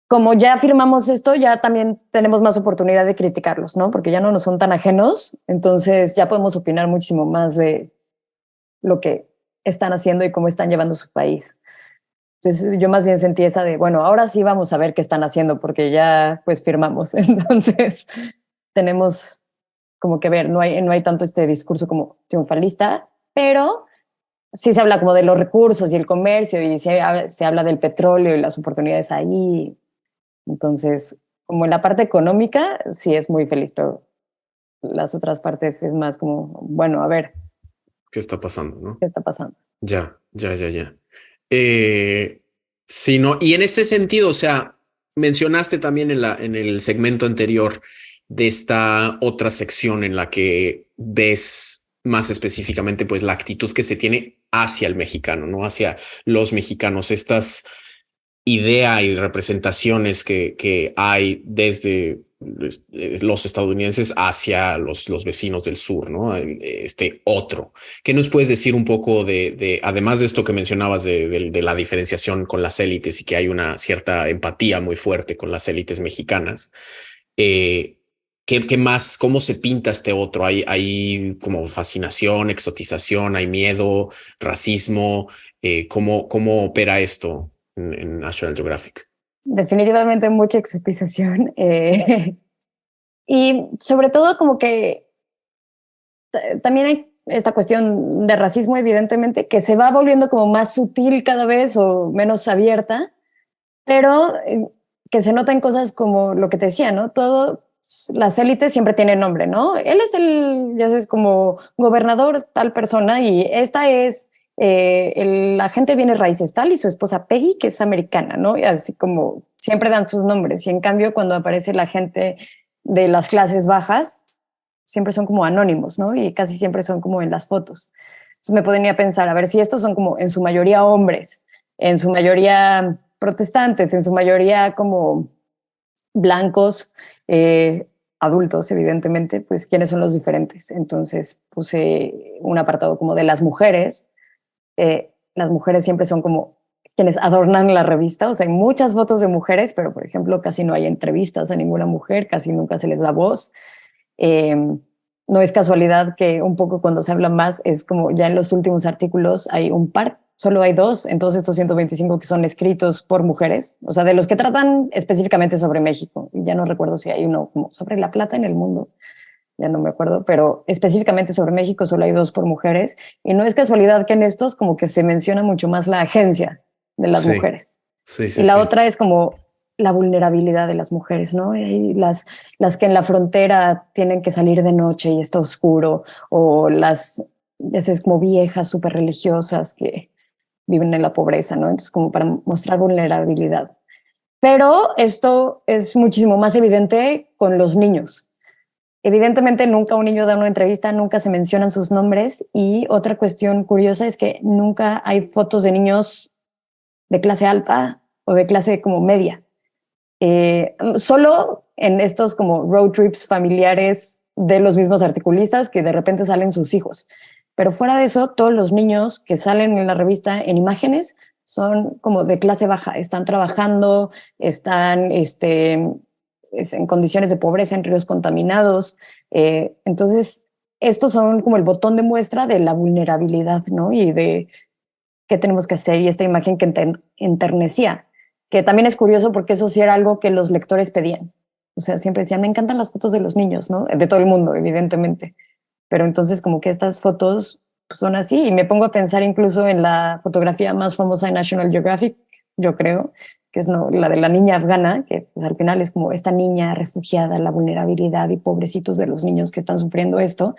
como ya firmamos esto, ya también tenemos más oportunidad de criticarlos, ¿no? Porque ya no nos son tan ajenos, entonces ya podemos opinar muchísimo más de lo que están haciendo y cómo están llevando su país. Entonces yo más bien sentí esa de, bueno, ahora sí vamos a ver qué están haciendo porque ya pues firmamos. Entonces tenemos como que ver, no hay tanto este discurso como triunfalista, pero sí se habla como de los recursos y el comercio y se habla del petróleo y las oportunidades ahí. Entonces, como en la parte económica, sí es muy feliz, pero las otras partes es más como, bueno, a ver. ¿Qué está pasando, no? ¿Qué está pasando? Ya. Ya. Sí, no. Y en este sentido, o sea, mencionaste también en el segmento anterior de esta otra sección en la que ves más específicamente, pues, la actitud que se tiene hacia el mexicano, ¿no? Hacia los mexicanos, estas idea y representaciones que hay desde los estadounidenses hacia los vecinos del sur, ¿no? Este otro. ¿Qué nos puedes decir un poco además de esto que mencionabas de la diferenciación con las élites y que hay una cierta empatía muy fuerte con las élites mexicanas? ¿Qué más? ¿Cómo se pinta este otro? ¿Hay como fascinación, exotización, hay miedo, racismo? ¿Cómo opera esto en National Geographic? Definitivamente mucha exotización. Y sobre todo como que también hay esta cuestión de racismo, evidentemente, que se va volviendo como más sutil cada vez o menos abierta, pero que se nota en cosas como lo que te decía, ¿no? Todo, las élites siempre tienen nombre, ¿no? Él es ya sabes, como gobernador tal persona y esta es la gente viene raíces tal y su esposa Peggy, que es americana, ¿no? Y así como siempre dan sus nombres. Y en cambio, cuando aparece la gente de las clases bajas, siempre son como anónimos, ¿no? Y casi siempre son como en las fotos. Entonces me podría pensar, a ver si estos son como en su mayoría hombres, en su mayoría protestantes, en su mayoría como blancos, adultos, evidentemente, pues quiénes son los diferentes. Entonces puse un apartado como de las mujeres. Las mujeres siempre son como quienes adornan la revista, o sea, hay muchas fotos de mujeres, pero por ejemplo casi no hay entrevistas a ninguna mujer, casi nunca se les da voz. Eh, no es casualidad que un poco cuando se habla más es como ya en los últimos artículos hay un par, solo hay dos, entonces estos 125 que son escritos por mujeres, o sea, de los que tratan específicamente sobre México. Ya no recuerdo si hay uno como sobre la plata en el mundo, ya no me acuerdo, pero específicamente sobre México solo hay dos por mujeres. Y no es casualidad que en estos como que se menciona mucho más la agencia de las Sí, mujeres. sí. Y la otra es como la vulnerabilidad de las mujeres, ¿no? Y las que en la frontera tienen que salir de noche y está oscuro, o ya sabes, como viejas súper religiosas que viven en la pobreza, ¿no? Entonces, como para mostrar vulnerabilidad. Pero esto es muchísimo más evidente con los niños. Evidentemente, nunca un niño da una entrevista, nunca se mencionan sus nombres. Y otra cuestión curiosa es que nunca hay fotos de niños de clase alta o de clase como media. Solo en estos como road trips familiares de los mismos articulistas que de repente salen sus hijos. Pero fuera de eso, todos los niños que salen en la revista en imágenes son como de clase baja, están trabajando, están en condiciones de pobreza, en ríos contaminados. Entonces, estos son como el botón de muestra de la vulnerabilidad, ¿no? Y de qué tenemos que hacer y esta imagen que enternecía, que también es curioso porque eso sí era algo que los lectores pedían. O sea, siempre decían, me encantan las fotos de los niños, ¿no? De todo el mundo, evidentemente. Pero entonces como que estas fotos pues, son así y me pongo a pensar incluso en la fotografía más famosa de National Geographic, yo creo, que es no, la de la niña afgana, que pues, al final es como esta niña refugiada, la vulnerabilidad y pobrecitos de los niños que están sufriendo esto.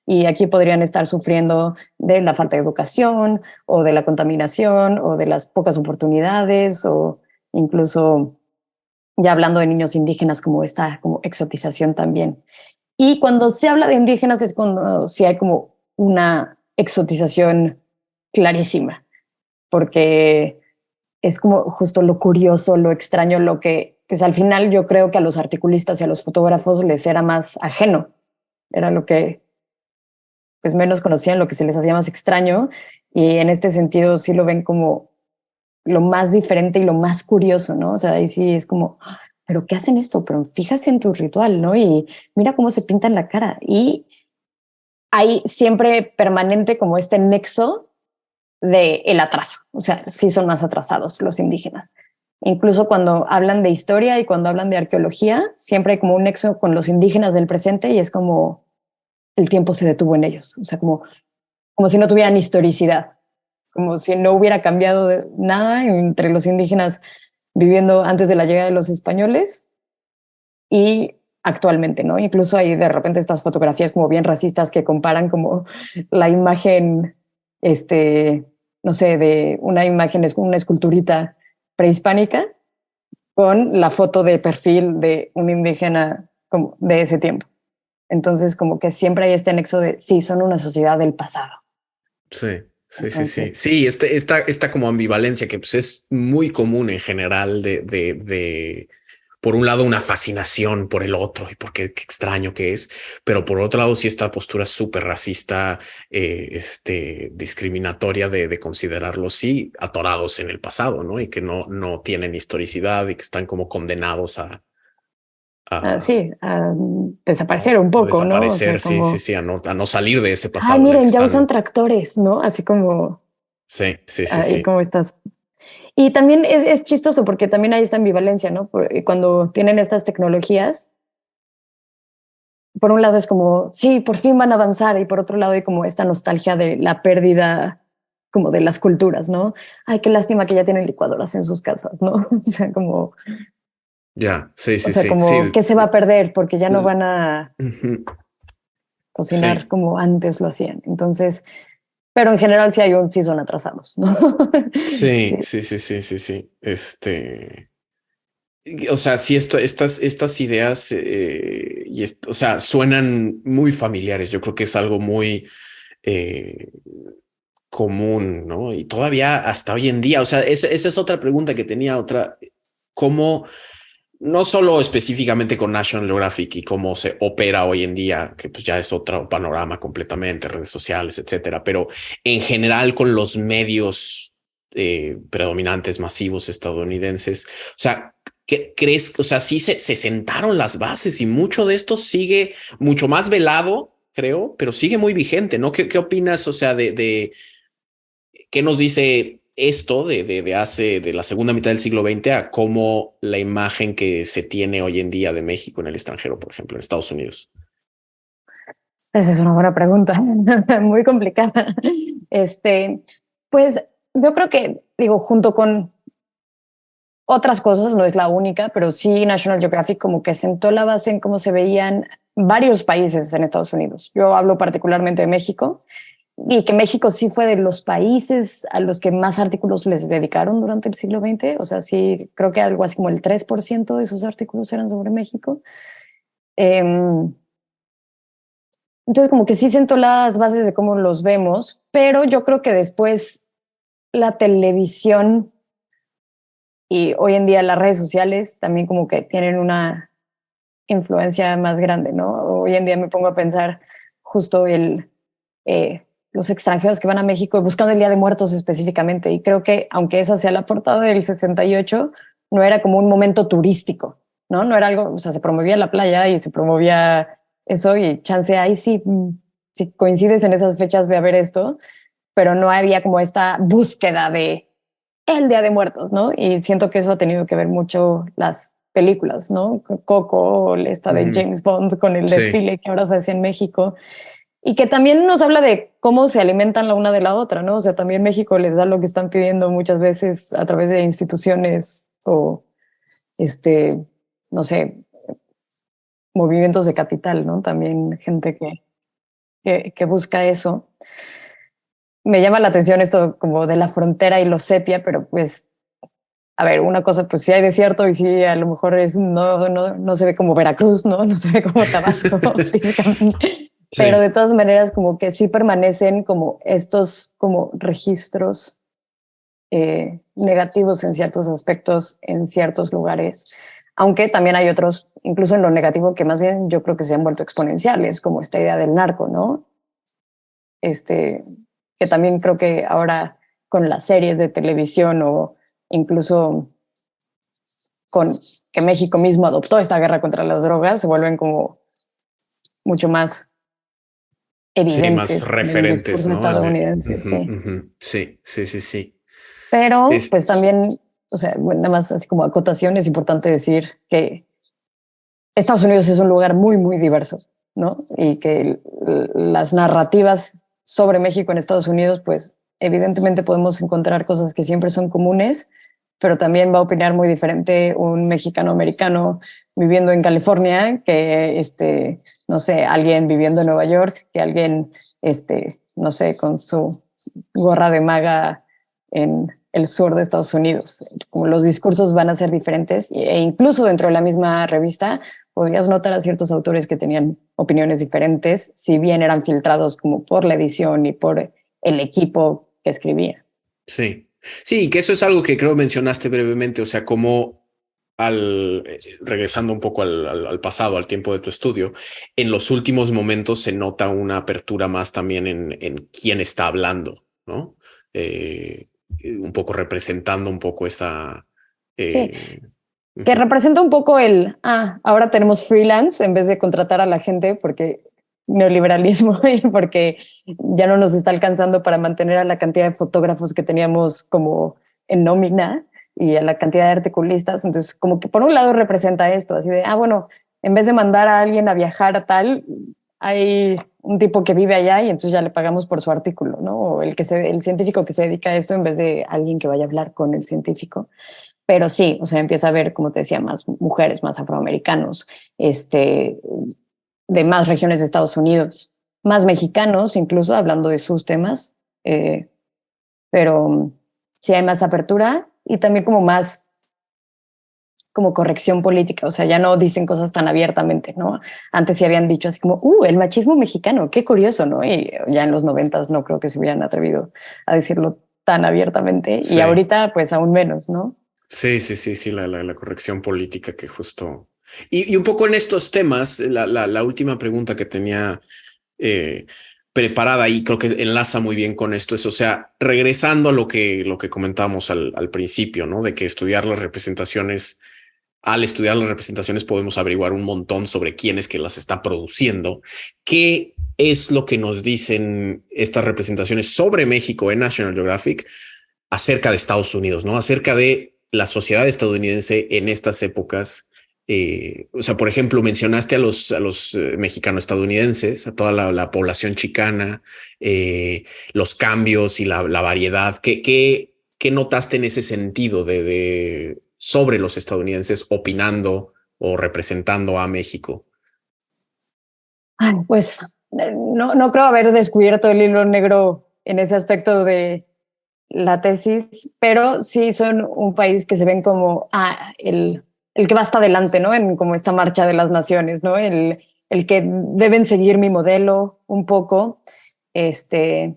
Y aquí podrían estar sufriendo de la falta de educación o de la contaminación o de las pocas oportunidades o incluso ya hablando de niños indígenas como esta como exotización también. Y cuando se habla de indígenas es cuando sí hay como una exotización clarísima, porque es como justo lo curioso, lo extraño, lo que pues al final yo creo que a los articulistas y a los fotógrafos les era más ajeno, era lo que pues menos conocían, lo que se les hacía más extraño, y en este sentido sí lo ven como lo más diferente y lo más curioso, ¿no? O sea, ahí sí es como, pero ¿qué hacen esto? Pero fíjate en tu ritual, ¿no? Y mira cómo se pintan la cara. Y hay siempre permanente como este nexo de el atraso. O sea, sí son más atrasados los indígenas. Incluso cuando hablan de historia y cuando hablan de arqueología, siempre hay como un nexo con los indígenas del presente y es como el tiempo se detuvo en ellos. O sea, como si no tuvieran historicidad, como si no hubiera cambiado nada entre los indígenas viviendo antes de la llegada de los españoles y actualmente, ¿no? Incluso hay de repente estas fotografías como bien racistas que comparan como la imagen no sé, de una imagen, es una esculturita prehispánica con la foto de perfil de un indígena como de ese tiempo. Entonces, como que siempre hay este nexo de, sí, son una sociedad del pasado. Sí, sí, sí, sí. Entonces, Sí, esta como ambivalencia que pues es muy común en general de por un lado, una fascinación por el otro y por qué extraño que es, pero por otro lado, sí, esta postura súper racista, discriminatoria de considerarlos, sí, atorados en el pasado, ¿no? Y que no tienen historicidad y que están como condenados a, sí, a desaparecer un a poco, ¿no? O sea, desaparecer, sí, sí, como, sí, a no salir de ese ay, pasado en el que miren, ya usan están. tractores, ¿no? Así como, Sí, sí, sí, ahí sí. como estás. Y también es chistoso porque también hay esta ambivalencia, ¿no? Cuando tienen estas tecnologías, por un lado es como, sí, por fin van a avanzar, y por otro lado hay como esta nostalgia de la pérdida como de las culturas, ¿no? Ay, qué lástima que ya tienen licuadoras en sus casas, ¿no? Ya, sí, O sí, sea, sí, como, sí. ¿qué se va a perder? Porque ya no van a Ujú. cocinar Sí. como antes lo hacían. Entonces, pero en general sí son atrasados, ¿no? Sí, Sí. sí, sí, sí, sí, sí. O sea, sí, estas ideas, o sea, suenan muy familiares. Yo creo que es algo muy eh, común, ¿no? Y todavía hasta hoy en día, o sea, esa es otra pregunta que tenía, ¿cómo, no solo específicamente con National Geographic y cómo se opera hoy en día, que pues ya es otro panorama completamente, redes sociales, etcétera, pero en general con los medios predominantes, masivos estadounidenses? O sea, ¿qué crees? O sea, sí se sentaron las bases y mucho de esto sigue mucho más velado, creo, pero sigue muy vigente, ¿no? ¿Qué opinas? O sea, de qué nos dice esto de la segunda mitad del siglo XX a cómo la imagen que se tiene hoy en día de México en el extranjero, por ejemplo, en Estados Unidos? Esa es una buena pregunta, muy complicada. Pues yo creo que, digo, junto con otras cosas, no es la única, pero sí National Geographic como que sentó la base en cómo se veían varios países en Estados Unidos. Yo hablo particularmente de México, y que México sí fue de los países a los que más artículos les dedicaron durante el siglo XX. O sea, sí, creo que algo así como el 3% de esos artículos eran sobre México. Entonces, como que sí sentó las bases de cómo los vemos, pero yo creo que después la televisión y hoy en día las redes sociales también como que tienen una influencia más grande, ¿no? Hoy en día me pongo a pensar justo los extranjeros que van a México buscando el Día de Muertos específicamente, y creo que aunque esa sea la portada del 68, no era como un momento turístico, ¿no? No era algo, o sea, se promovía la playa y se promovía eso, y chance, ahí sí, si coincides en esas fechas, ve a ver esto, pero no había como esta búsqueda de el Día de Muertos, ¿no? Y siento que eso ha tenido que ver mucho las películas, ¿no? Coco, esta de Ujú. James Bond con el Sí, desfile que ahora se hace en México, y que también nos habla de cómo se alimentan la una de la otra, ¿no? O sea, también México les da lo que están pidiendo muchas veces a través de instituciones o, este, no sé, movimientos de capital, ¿no? También gente que busca eso. Me llama la atención esto como de la frontera y lo sepia, pero pues, a ver, una cosa, pues sí hay desierto y sí a lo mejor no se ve como Veracruz, ¿no? No se ve como Tabasco físicamente, pero sí, de todas maneras como que sí permanecen como estos como registros negativos en ciertos aspectos, en ciertos lugares, aunque también hay otros, incluso en lo negativo, que más bien yo creo que se han vuelto exponenciales, como esta idea del narco, ¿no? Este, que también creo que ahora con las series de televisión o incluso con que México mismo adoptó esta guerra contra las drogas, se vuelven como mucho más sí, más evidentes en el referentes, discurso ¿no? estadounidense, Ujú, sí. ujú. Sí, sí, sí, sí. Pero Es, pues también, o sea, bueno, nada más así como acotación, es importante decir que Estados Unidos es un lugar muy, muy diverso, ¿no? Y que las narrativas sobre México en Estados Unidos, pues evidentemente podemos encontrar cosas que siempre son comunes, pero también va a opinar muy diferente un mexicano americano viviendo en California que, no sé, alguien viviendo en Nueva York, que alguien, no sé, con su gorra de maga en el sur de Estados Unidos. Como los discursos van a ser diferentes e incluso dentro de la misma revista podías notar a ciertos autores que tenían opiniones diferentes, si bien eran filtrados como por la edición y por el equipo que escribía. Sí, sí, que eso es algo que creo mencionaste brevemente, o sea, como regresando un poco al pasado, al tiempo de tu estudio, en los últimos momentos se nota una apertura más también en quién está hablando, ¿no? Un poco representando un poco esa... Sí, que representa un poco ahora tenemos freelance en vez de contratar a la gente porque neoliberalismo y porque ya no nos está alcanzando para mantener a la cantidad de fotógrafos que teníamos como en nómina y a la cantidad de articulistas. Entonces, como que por un lado representa esto, así de, bueno, en vez de mandar a alguien a viajar a tal, hay un tipo que vive allá y entonces ya le pagamos por su artículo, ¿no? O el científico que se dedica a esto en vez de alguien que vaya a hablar con el científico. Pero sí, o sea, empieza a haber, como te decía, más mujeres, más afroamericanos, de más regiones de Estados Unidos, más mexicanos, incluso hablando de sus temas. Pero sí hay más apertura y también como más como corrección política, o sea, ya no dicen cosas tan abiertamente, ¿no? Antes sí habían dicho así como, el machismo mexicano, qué curioso, ¿no? Y ya en los 90s no creo que se hubieran atrevido a decirlo tan abiertamente, sí. Y ahorita pues aún menos, ¿no? Sí, la corrección política que justo... Y un poco en estos temas, la última pregunta que tenía preparada y creo que enlaza muy bien con esto es, o sea, regresando a lo que comentábamos al principio, ¿no? De que al estudiar las representaciones podemos averiguar un montón sobre quién es que las está produciendo. ¿Qué es lo que nos dicen estas representaciones sobre México en National Geographic acerca de Estados Unidos, ¿no? Acerca de la sociedad estadounidense en estas épocas. O sea, por ejemplo, mencionaste a los mexicano-estadounidenses, a toda la población chicana, los cambios y la variedad. ¿Qué notaste en ese sentido sobre los estadounidenses opinando o representando a México? Pues no creo haber descubierto el hilo negro en ese aspecto de la tesis, pero sí son un país que se ven como el que va hasta adelante, ¿no? En como esta marcha de las naciones, ¿no? El que deben seguir mi modelo un poco. Se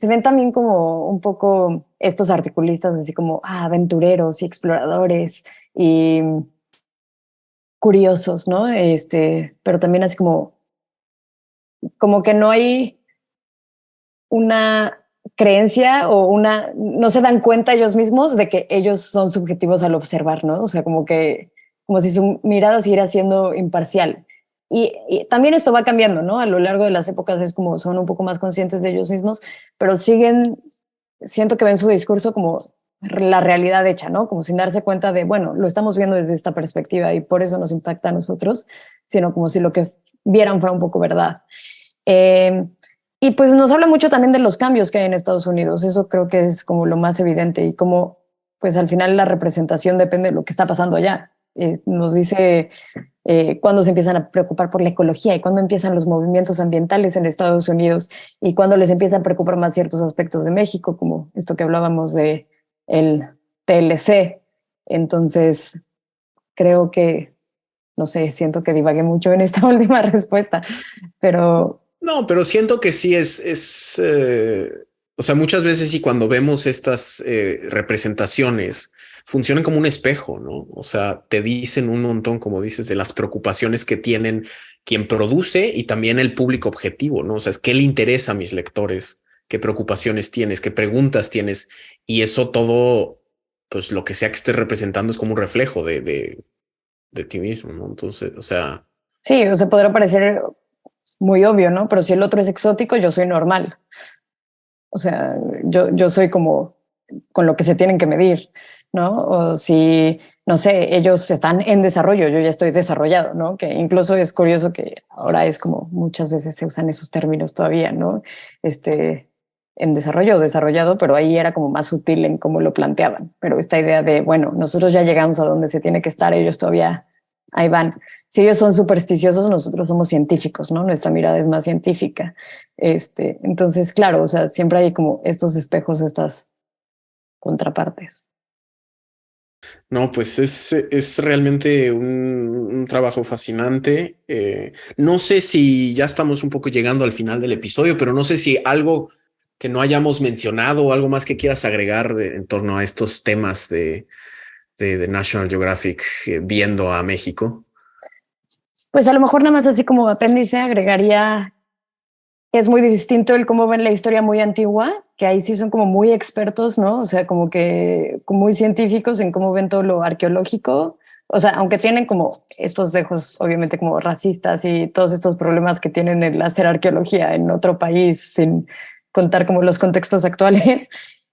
ven también como un poco estos articulistas así como aventureros y exploradores y curiosos, ¿no? Pero también así como que no hay una creencia o no se dan cuenta ellos mismos de que ellos son subjetivos al observar, ¿no? O sea, como si su mirada siguiera siendo imparcial. Y también esto va cambiando, ¿no? A lo largo de las épocas es como son un poco más conscientes de ellos mismos, pero siento que ven su discurso como la realidad hecha, ¿no? Como sin darse cuenta de, bueno, lo estamos viendo desde esta perspectiva y por eso nos impacta a nosotros, sino como si lo que vieran fuera un poco verdad. Y pues nos habla mucho también de los cambios que hay en Estados Unidos. Eso creo que es como lo más evidente y como pues al final la representación depende de lo que está pasando allá. Nos dice cuándo se empiezan a preocupar por la ecología y cuándo empiezan los movimientos ambientales en Estados Unidos y cuándo les empiezan a preocupar más ciertos aspectos de México, como esto que hablábamos de el TLC. Entonces, creo que, no sé, siento que divagué mucho en esta última respuesta, pero... No, pero siento que sí o sea, muchas veces y cuando vemos estas representaciones funcionan como un espejo, ¿no? O sea, te dicen un montón, como dices, de las preocupaciones que tienen quien produce y también el público objetivo, ¿no? O sea, es qué le interesa a mis lectores, qué preocupaciones tienes, qué preguntas tienes y eso todo, pues lo que sea que estés representando es como un reflejo de ti mismo, ¿no? Entonces, o sea... Sí, o sea, podrá parecer muy obvio, ¿no? Pero si el otro es exótico, yo soy normal. O sea, yo soy como con lo que se tienen que medir, ¿no? O si, no sé, ellos están en desarrollo, yo ya estoy desarrollado, ¿no? Que incluso es curioso que ahora es como muchas veces se usan esos términos todavía, ¿no? En desarrollo o desarrollado, pero ahí era como más sutil en cómo lo planteaban. Pero esta idea de, bueno, nosotros ya llegamos a donde se tiene que estar, ellos todavía ahí van. Si ellos son supersticiosos, nosotros somos científicos, ¿no? Nuestra mirada es más científica. Entonces, claro, o sea, siempre hay como estos espejos, estas contrapartes. No, pues es realmente un trabajo fascinante. No sé si ya estamos un poco llegando al final del episodio, pero no sé si algo que no hayamos mencionado o algo más que quieras agregar en torno a estos temas de National Geographic viendo a México. Pues a lo mejor nada más así como apéndice agregaría que es muy distinto el cómo ven la historia muy antigua, que ahí sí son como muy expertos, ¿no? O sea, como que muy científicos en cómo ven todo lo arqueológico. O sea, aunque tienen como estos dejos, obviamente como racistas y todos estos problemas que tienen el hacer arqueología en otro país sin contar como los contextos actuales,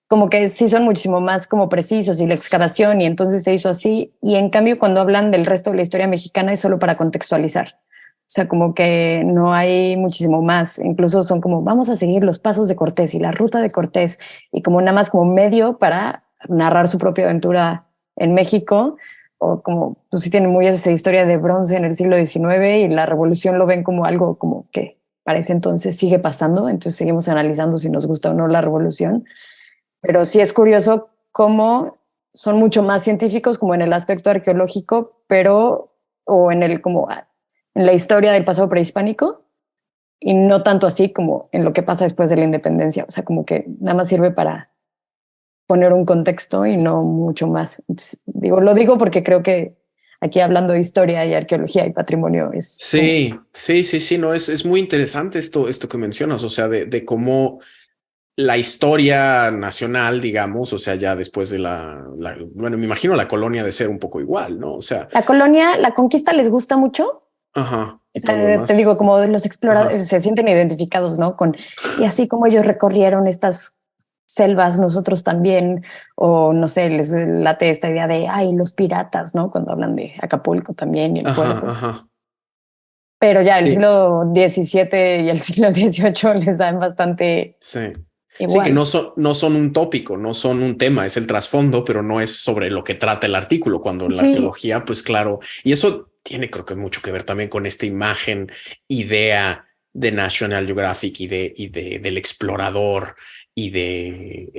como que sí son muchísimo más como precisos y la excavación y entonces se hizo así. Y en cambio, cuando hablan del resto de la historia mexicana es solo para contextualizar. O sea, como que no hay muchísimo más. Incluso son como, vamos a seguir los pasos de Cortés y la ruta de Cortés y como nada más como medio para narrar su propia aventura en México. O como, pues sí tienen muy esa historia de bronce en el siglo XIX y la revolución lo ven como algo como que para ese entonces sigue pasando. Entonces seguimos analizando si nos gusta o no la revolución. Pero sí es curioso cómo son mucho más científicos como en el aspecto arqueológico, pero o en el como en la historia del pasado prehispánico y no tanto así como en lo que pasa después de la independencia. O sea, como que nada más sirve para poner un contexto y no mucho más. Entonces, lo digo porque creo que aquí hablando de historia y arqueología y patrimonio es... Sí, sí, no, es muy interesante esto que mencionas, o sea, de cómo la historia nacional, digamos, o sea, ya después de bueno, me imagino la colonia de ser un poco igual, ¿no? O sea, la colonia, la conquista les gusta mucho. ajá, y O todo lo sea, te demás. digo, como los exploradores Ajá. se sienten identificados, ¿no? Y así como ellos recorrieron estas selvas, nosotros también, o no sé, les late esta idea de, ay, los piratas, ¿no? Cuando hablan de Acapulco también y el puerto. Ajá. Pero ya el Sí, siglo XVII y el siglo XVIII les dan bastante sí. Sí, que igual. no son un tópico, no son un tema, es el trasfondo, pero no es sobre lo que trata el artículo, cuando en la Sí, arqueología, pues claro, y eso tiene creo que mucho que ver también con esta imagen, idea de National Geographic del explorador y de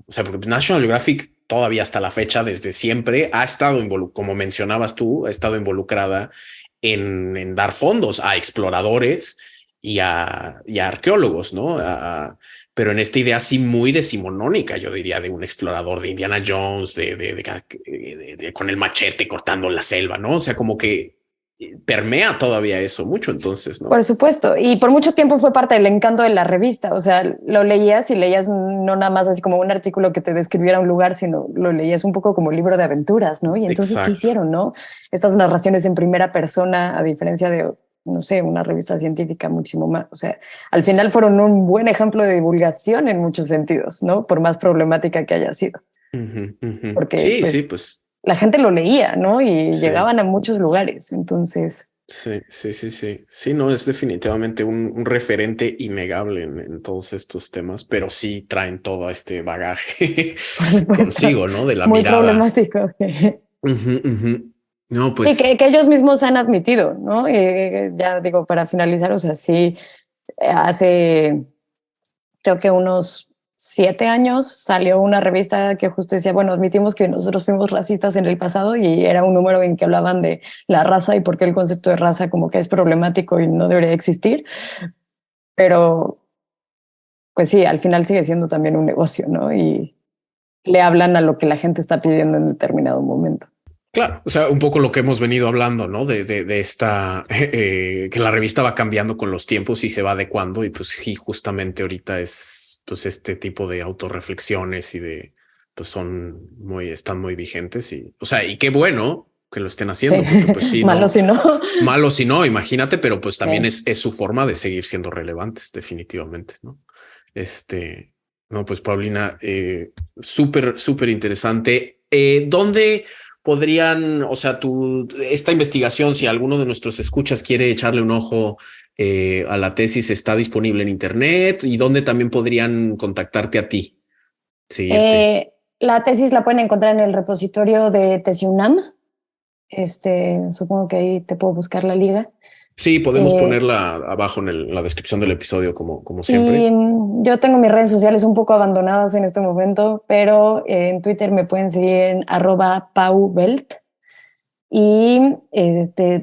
o sea, porque National Geographic todavía hasta la fecha, desde siempre, ha estado como mencionabas tú, ha estado involucrada en dar fondos a exploradores y a arqueólogos, ¿no? Pero en esta idea así muy decimonónica, yo diría, de un explorador de Indiana Jones, con el machete cortando la selva, ¿no? O sea, como que permea todavía eso mucho entonces, ¿no? por supuesto. Y por mucho tiempo fue parte del encanto de la revista. O sea, lo leías y leías no nada más así como un artículo que te describiera un lugar, sino lo leías un poco como libro de aventuras, ¿no? Y entonces, ¿qué Exacto. hicieron, no? Estas narraciones en primera persona, a diferencia de, no sé, una revista científica muchísimo más. O sea, al final fueron un buen ejemplo de divulgación en muchos sentidos, ¿no? Por más problemática que haya sido. Porque, Sí, pues, pues la gente lo leía, ¿no? Y sí. llegaban a muchos lugares. Entonces, Sí, no, es definitivamente un referente innegable en todos estos temas, pero sí traen todo este bagaje por supuesto, consigo, ¿no? De la muy mirada. problemático. Ujú. No, Sí, pues que ellos mismos han admitido, ¿no? Ya digo, para finalizar, o sea, sí, hace creo que unos 7 años salió una revista que justo decía, bueno, admitimos que nosotros fuimos racistas en el pasado y era un número en que hablaban de la raza y por qué el concepto de raza como que es problemático y no debería existir, pero pues sí, al final sigue siendo también un negocio, ¿no? Y le hablan a lo que la gente está pidiendo en determinado momento. claro, o sea, un poco lo que hemos venido hablando, ¿no? De esta, que la revista va cambiando con los tiempos y se va adecuando y pues sí, justamente ahorita es pues este tipo de autorreflexiones pues están muy vigentes y, o sea, y qué bueno que lo estén Sí, haciendo porque pues sí, malo no, si no. malo si no, imagínate, pero pues también Sí. es su forma de seguir siendo relevantes, definitivamente, ¿no? Este, no, pues Paulina, súper interesante. ¿Dónde podrían, o sea, esta investigación, si alguno de nuestros escuchas quiere echarle un ojo a la tesis, está disponible en internet y dónde también podrían contactarte a ti, seguirte? La tesis la pueden encontrar en el repositorio de Tesiunam. Supongo que ahí te puedo buscar la liga. Sí, podemos ponerla abajo en la descripción del episodio, como siempre. Y yo tengo mis redes sociales un poco abandonadas en este momento, pero en Twitter me pueden seguir en @paubelt. Y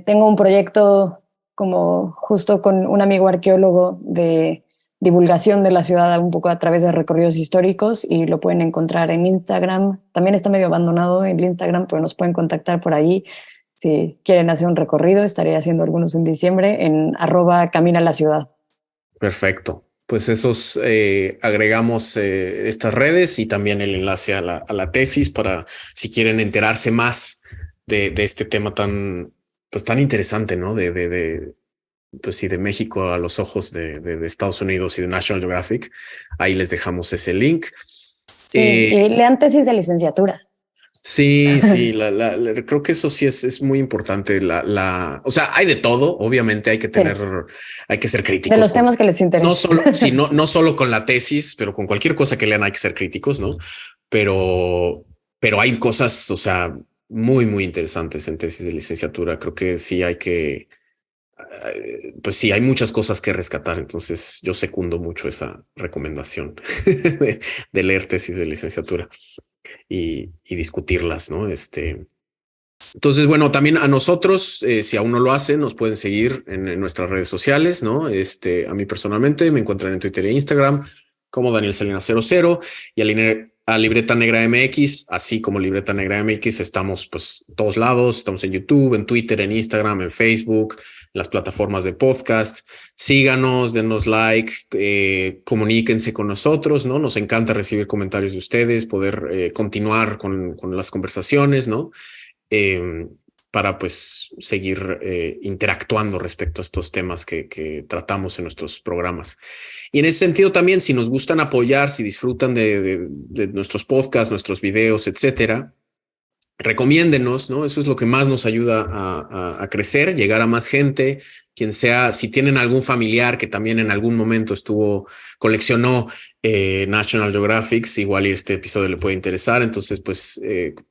tengo un proyecto como justo con un amigo arqueólogo de divulgación de la ciudad un poco a través de recorridos históricos, y lo pueden encontrar en Instagram. También está medio abandonado el Instagram, pero nos pueden contactar por ahí si quieren hacer un recorrido. Estaré haciendo algunos en diciembre en @caminalaciudad. Perfecto. Pues agregamos estas redes y también el enlace a la tesis para si quieren enterarse más de este tema tan interesante, ¿no? Pues sí, de México a los ojos de Estados Unidos y de National Geographic. Ahí les dejamos ese link. Sí, y lean tesis de licenciatura. Sí, creo que eso sí es muy importante. O sea, hay de todo. Obviamente hay que hay que ser críticos. De los temas que les interesan. No solo con la tesis, pero con cualquier cosa que lean hay que ser críticos, ¿no? Pero hay cosas, o sea, muy, muy interesantes en tesis de licenciatura. Creo que sí pues sí, hay muchas cosas que rescatar. Entonces yo secundo mucho esa recomendación de leer tesis de licenciatura y discutirlas, ¿no? Entonces, bueno, también a nosotros, si aún no lo hacen, nos pueden seguir en nuestras redes sociales, ¿no? A mí personalmente me encuentran en Twitter e Instagram como Daniel Salinas 00 y a Libreta Negra MX, así como Libreta Negra MX, estamos pues en todos lados, estamos en YouTube, en Twitter, en Instagram, en Facebook, en las plataformas de podcast. Síganos, denos like, comuníquense con nosotros, ¿no? Nos encanta recibir comentarios de ustedes, poder continuar con las conversaciones, ¿no? Para pues seguir interactuando respecto a estos temas que tratamos en nuestros programas. Y en ese sentido también, si nos gustan apoyar, si disfrutan de nuestros podcasts, nuestros videos, etcétera, recomiéndenos, ¿no? Eso es lo que más nos ayuda a crecer, llegar a más gente, quien sea. Si tienen algún familiar que también en algún momento coleccionó National Geographic, igual y este episodio le puede interesar. Entonces, pues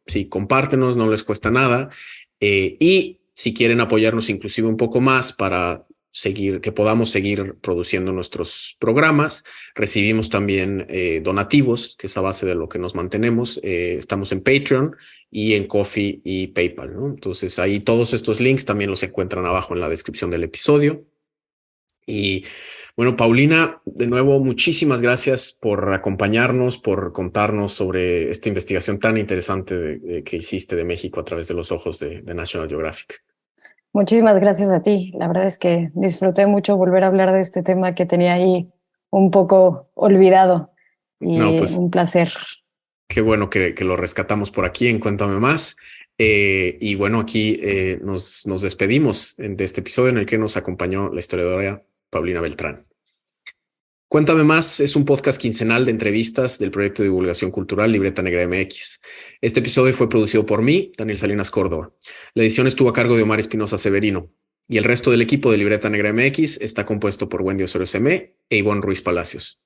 sí, compártenos, no les cuesta nada. Y si quieren apoyarnos inclusive un poco más para que podamos seguir produciendo nuestros programas, recibimos también donativos, que es a base de lo que nos mantenemos. Estamos en Patreon y en Ko-fi y PayPal, ¿no? Entonces ahí todos estos links también los encuentran abajo en la descripción del episodio. Y bueno, Paulina, de nuevo, muchísimas gracias por acompañarnos, por contarnos sobre esta investigación tan interesante que hiciste de México a través de los ojos de National Geographic. Muchísimas gracias a ti. La verdad es que disfruté mucho volver a hablar de este tema que tenía ahí un poco olvidado. Y pues, un placer. Qué bueno que lo rescatamos por aquí en Cuéntame Más. Y bueno, aquí nos despedimos de este episodio en el que nos acompañó la historiadora Paulina Beltrán. Cuéntame Más es un podcast quincenal de entrevistas del proyecto de divulgación cultural Libreta Negra MX. Este episodio fue producido por mí, Daniel Salinas Córdoba. La edición estuvo a cargo de Omar Espinosa Severino. Y el resto del equipo de Libreta Negra MX está compuesto por Wendy Osorio Semé e Ivonne Ruiz Palacios.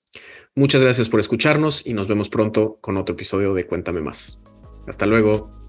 Muchas gracias por escucharnos y nos vemos pronto con otro episodio de Cuéntame Más. Hasta luego.